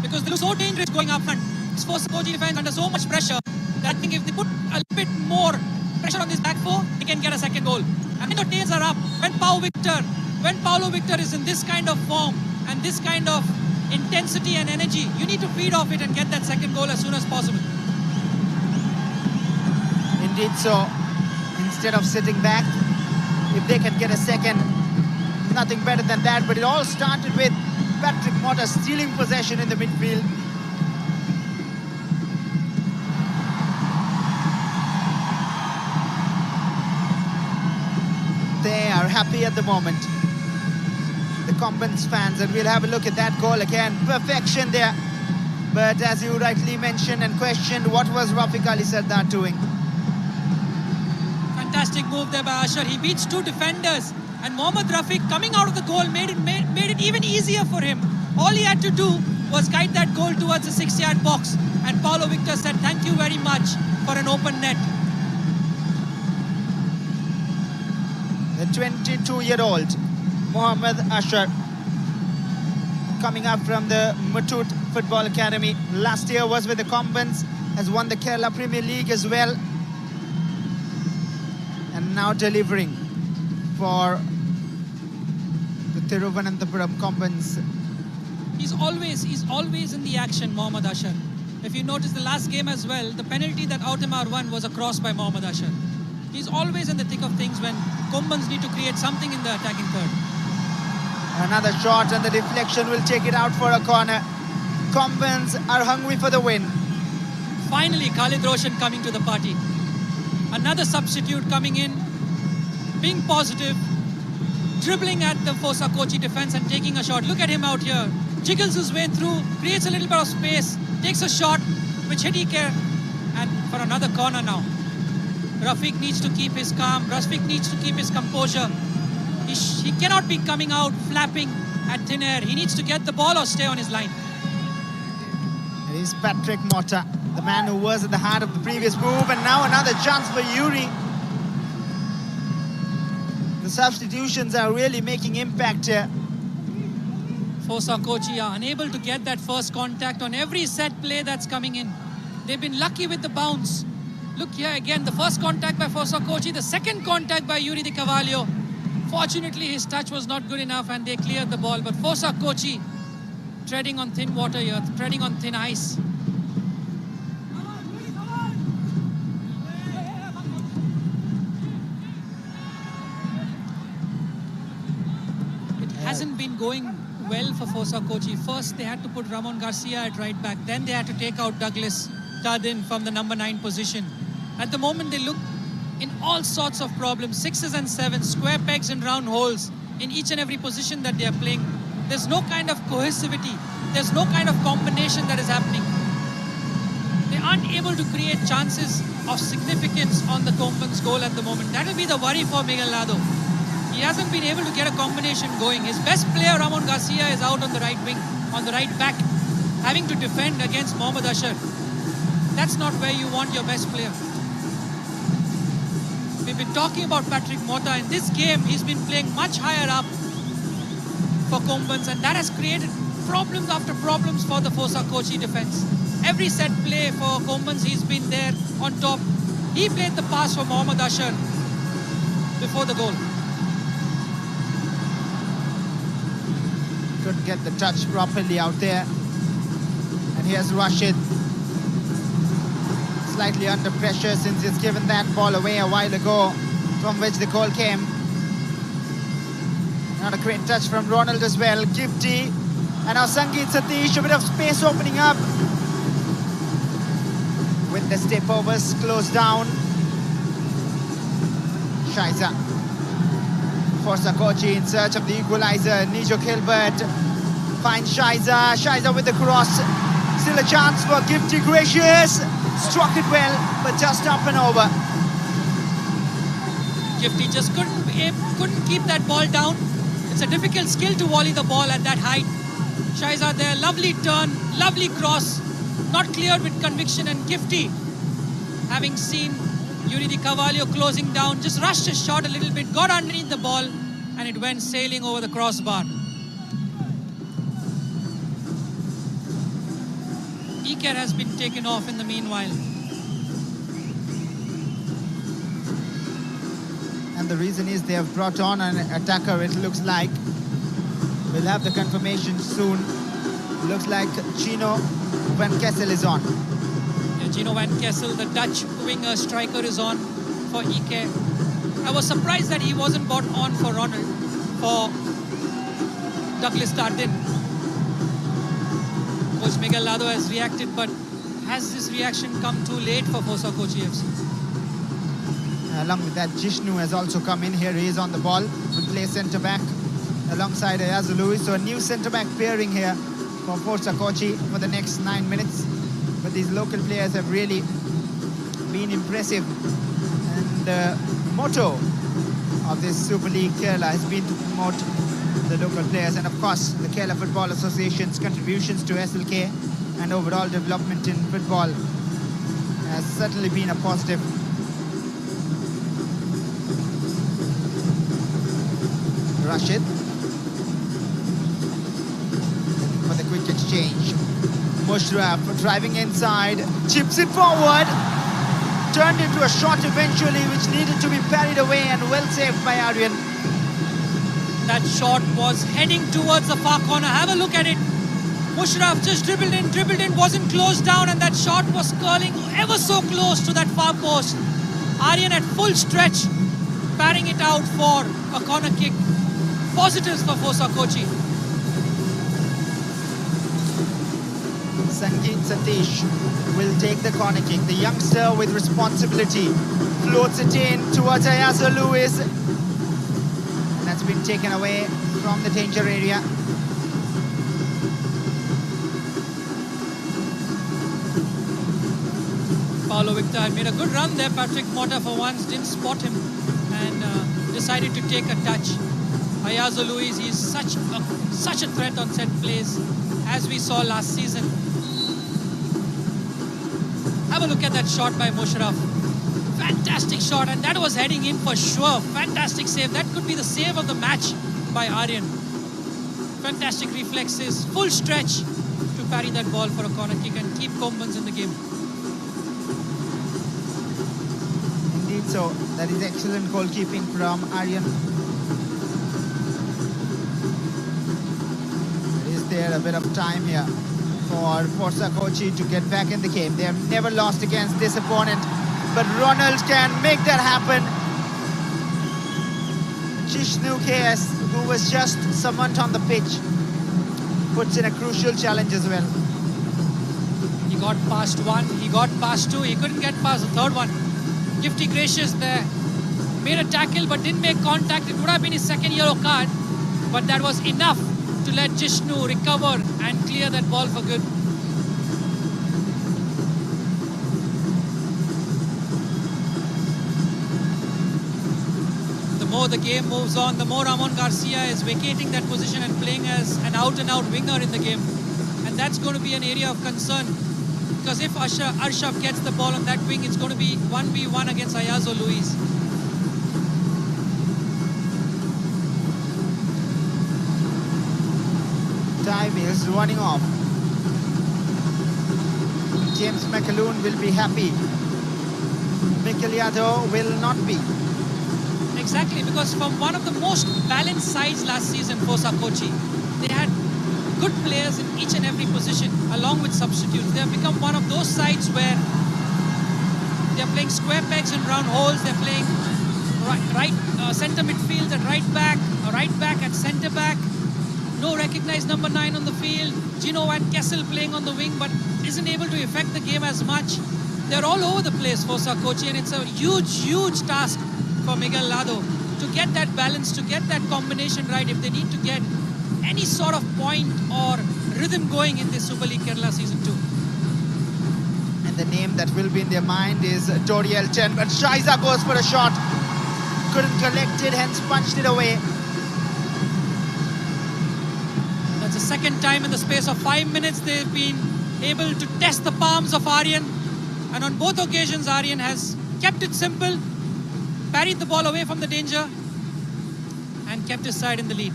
Because they look so dangerous going up front. This Forza Kochi defense under so much pressure that I think if they put a little bit more pressure on this back four, they can get a second goal. And when the tails are up, when Paulo Victor is in this kind of form and this kind of intensity and energy, you need to feed off it and get that second goal as soon as possible. Indeed so. Instead of sitting back, if they can get a second, nothing better than that. But it all started with Patrick Mota stealing possession in the midfield. They are happy at the moment, the Combans fans, and we'll have a look at that goal again. Perfection there But as you rightly mentioned and questioned, what was Rafiq Ali Sardar doing? Fantastic move there by Asher. He beats two defenders, and Mohammad Rafiq coming out of the goal made it even easier for him. All he had to do was guide that goal towards the 6-yard box, and Paulo Victor said thank you very much for an open net. The 22-year-old Mohammad Asher, coming up from the Mutut Football Academy. Last year was with the Combans, has won the Kerala Premier League as well, and now delivering for the Thiruvananthapuram Combans. He's always in the action, Mohammad Asher. If you notice the last game as well, the penalty that Outemar won was a cross by Mohammad Asher. He's always in the thick of things when Combans need to create something in the attacking third. Another shot, and the deflection will take it out for a corner. Combans are hungry for the win. Finally, Khalid Roshan coming to the party. Another substitute coming in, being positive, dribbling at the Fosa Kochi defense and taking a shot. Look at him out here. Jiggles his way through, creates a little bit of space, takes a shot, which hit Ike, and for another corner now. Rafiq needs to keep his calm. Rafiq needs to keep his composure. He cannot be coming out flapping at thin air. He needs to get the ball or stay on his line. It is Patrick Motta, the man who was at the heart of the previous move, and now another chance for Yuri. The substitutions are really making impact here. Fosa Kochi are unable to get that first contact on every set play that's coming in. They've been lucky with the bounce. Look here again, the first contact by Fosa Kochi, the second contact by Yuri Di Cavallo. Fortunately, his touch was not good enough and they cleared the ball. But Fosa Kochi treading on thin water here, treading on thin ice. It hasn't been going well for Fosa Kochi. First, they had to put Ramon Garcia at right back. Then they had to take out Douglas Tadin from the number 9 position. At the moment, they look in all sorts of problems, 6s and 7s, square pegs and round holes in each and every position that they are playing. There's no kind of cohesivity. There's no kind of combination that is happening. They aren't able to create chances of significance on the Combans goal at the moment. That will be the worry for Miguel Lado. He hasn't been able to get a combination going. His best player, Ramon Garcia, is out on the right wing, on the right back, having to defend against Mohammad Asher. That's not where you want your best player. We've been talking about Patrick Motta. In this game, he's been playing much higher up for Combans, and that has created problems after problems for the Fosa Kochi defense. Every set play for Combans, he's been there on top. He played the pass for Mohammad Asher before the goal. Couldn't get the touch properly out there. And here's Rashid. Slightly under pressure since he's given that ball away a while ago, from which the goal came. Not a great touch from Ronald as well. Gifty. And now Sangeet Satish, a bit of space opening up. With the step overs closed down. Shaiza. Fosa Kochi in search of the equalizer. Nijo Gilbert finds Shaiza. Shaiza with the cross. Still a chance for Gifty. Gracious. Struck it well, but just up and over. Gifty just couldn't keep that ball down. It's a difficult skill to volley the ball at that height. Shaiza there, lovely turn, lovely cross, not cleared with conviction, and Gifty, having seen Yuri Di Cavallo closing down, just rushed his shot a little bit, got underneath the ball, and it went sailing over the crossbar. Iker has been taken off in the meanwhile. And the reason is they have brought on an attacker, it looks like. We'll have the confirmation soon. Looks like Chino Van Kessel is on. Yeah, Gino Van Kessel, the Dutch winger striker, is on for Ike. I was surprised that he wasn't brought on for Ronald, for Douglas Tardin. Coach Miguel Lado has reacted, but has this reaction come too late for Fosa Kochi FC? Along with that, Jishnu has also come in here. He is on the ball. Will play centre-back alongside Ayaz Louis. So a new centre-back pairing here for Forza Kochi for the next 9 minutes. But these local players have really been impressive. And the motto of this Super League Kerala has been to promote the local players, and of course the Kerala Football Association's contributions to SLK and overall development in football has certainly been a positive. Rashid looking for the quick exchange. Mushraf driving inside, chips it forward, turned into a shot eventually which needed to be parried away, and well saved by Aryan. That shot was heading towards the far corner. Have a look at it. Mushraf just dribbled in, wasn't closed down, and that shot was curling ever so close to that far post. Aryan at full stretch, parrying it out for a corner kick. Positives for Forza Kochi. Sangeet Satish will take the corner kick. The youngster with responsibility floats it in towards Ayazo Lewis. And that's been taken away from the danger area. Paulo Victor had made a good run there. Patrick Mota for once didn't spot him and decided to take a touch. Ayazo Luis, he's such a threat on set plays, as we saw last season. Have a look at that shot by Mushraf. Fantastic shot, and that was heading in for sure. Fantastic save. That could be the save of the match by Aryan. Fantastic reflexes, full stretch to parry that ball for a corner kick and keep Kombans in the game. Indeed so. That is excellent goalkeeping from Aryan. Is there a bit of time here for Forza Kochi to get back in the game? They have never lost against this opponent, but Ronald can make that happen. Jishnu KS, who was just summoned on the pitch, puts in a crucial challenge as well. He got past one, he got past two, he couldn't get past the third one. Gifty Gracious there, made a tackle but didn't make contact. It would have been his second yellow card, but that was enough to let Jishnu recover and clear that ball for good. The more the game moves on, the more Ramon Garcia is vacating that position and playing as an out-and-out winger in the game. And that's going to be an area of concern, because if Arshaf gets the ball on that wing, it's going to be 1v1 against Ayazo Luis. Time is running off. James McAloon will be happy. Mikel Yadav will not be. Exactly, because from one of the most balanced sides last season, Forza Kochi, they had good players in each and every position along with substitutes. They have become one of those sides where they're playing square pegs in round holes. They're playing centre midfield at right back, a right back at centre back. No recognized number 9 on the field. Gino Van Kessel playing on the wing, but isn't able to affect the game as much. They're all over the place, Forza Kochi, and it's a huge task for Miguel Lado to get that balance, to get that combination right if they need to get any sort of point or rhythm going in this Super League Kerala Season 2. And the name that will be in their mind is Toriel Chen, but Shaiza goes for a shot. Couldn't collect it, hence punched it away. That's the second time in the space of 5 minutes they've been able to test the palms of Aryan. And on both occasions, Aryan has kept it simple, parried the ball away from the danger, and kept his side in the lead.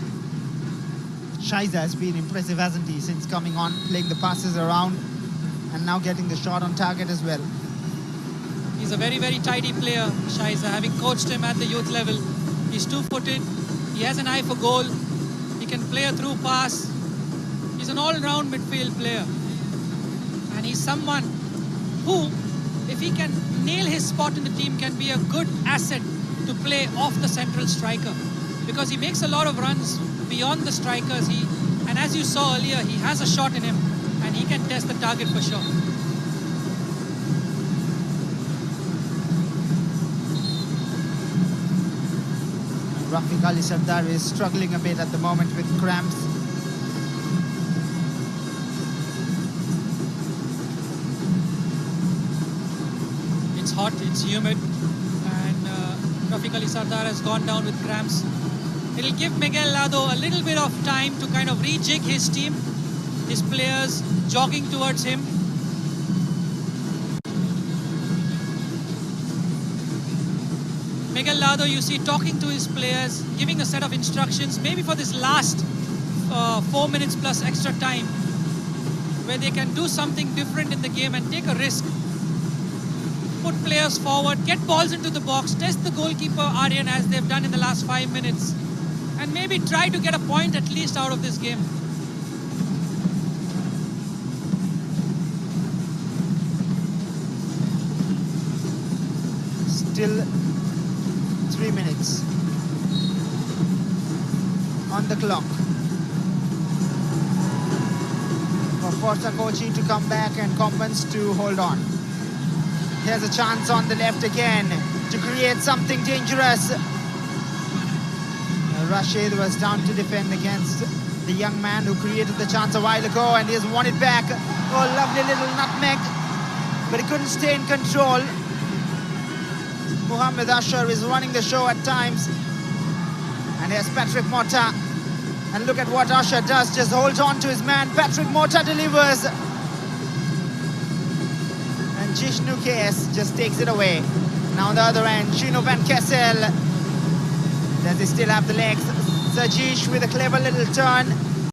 Shaiza has been impressive, hasn't he, since coming on, playing the passes around and now getting the shot on target as well. He's a very tidy player, Shaiza, having coached him at the youth level. He's two-footed, he has an eye for goal, he can play a through pass. He's an all-round midfield player. And he's someone who, if he can nail his spot in the team, can be a good asset to play off the central striker. Because he makes a lot of runs beyond the strikers. And as you saw earlier, he has a shot in him and he can test the target for sure. Rafiq Ali Sardar is struggling a bit at the moment with cramps. hot, it's humid, and Rafiq Ali Sardar has gone down with cramps. It'll give Miguel Lado a little bit of time to kind of rejig his team, his players jogging towards him. Miguel Lado, you see, talking to his players, giving a set of instructions, maybe for this last 4 minutes plus extra time, where they can do something different in the game and take a risk. Put players forward, get balls into the box, test the goalkeeper Aryan as they've done in the last 5 minutes, and maybe try to get a point at least out of this game. Still 3 minutes on the clock for Forza Kochi to come back and Compens to hold on. Here's a chance on the left again to create something dangerous. Rashid was down to defend against the young man who created the chance a while ago, and he has won it back. Oh, lovely little nutmeg, but he couldn't stay in control. Mohamed Asher is running the show at times. And here's Patrick Mota. And look at what Asher does, just holds on to his man. Patrick Mota delivers. And Jishnu KS just takes it away. Now on the other end, Chino Van Kessel. Does he still have the legs? Sajish with a clever little turn.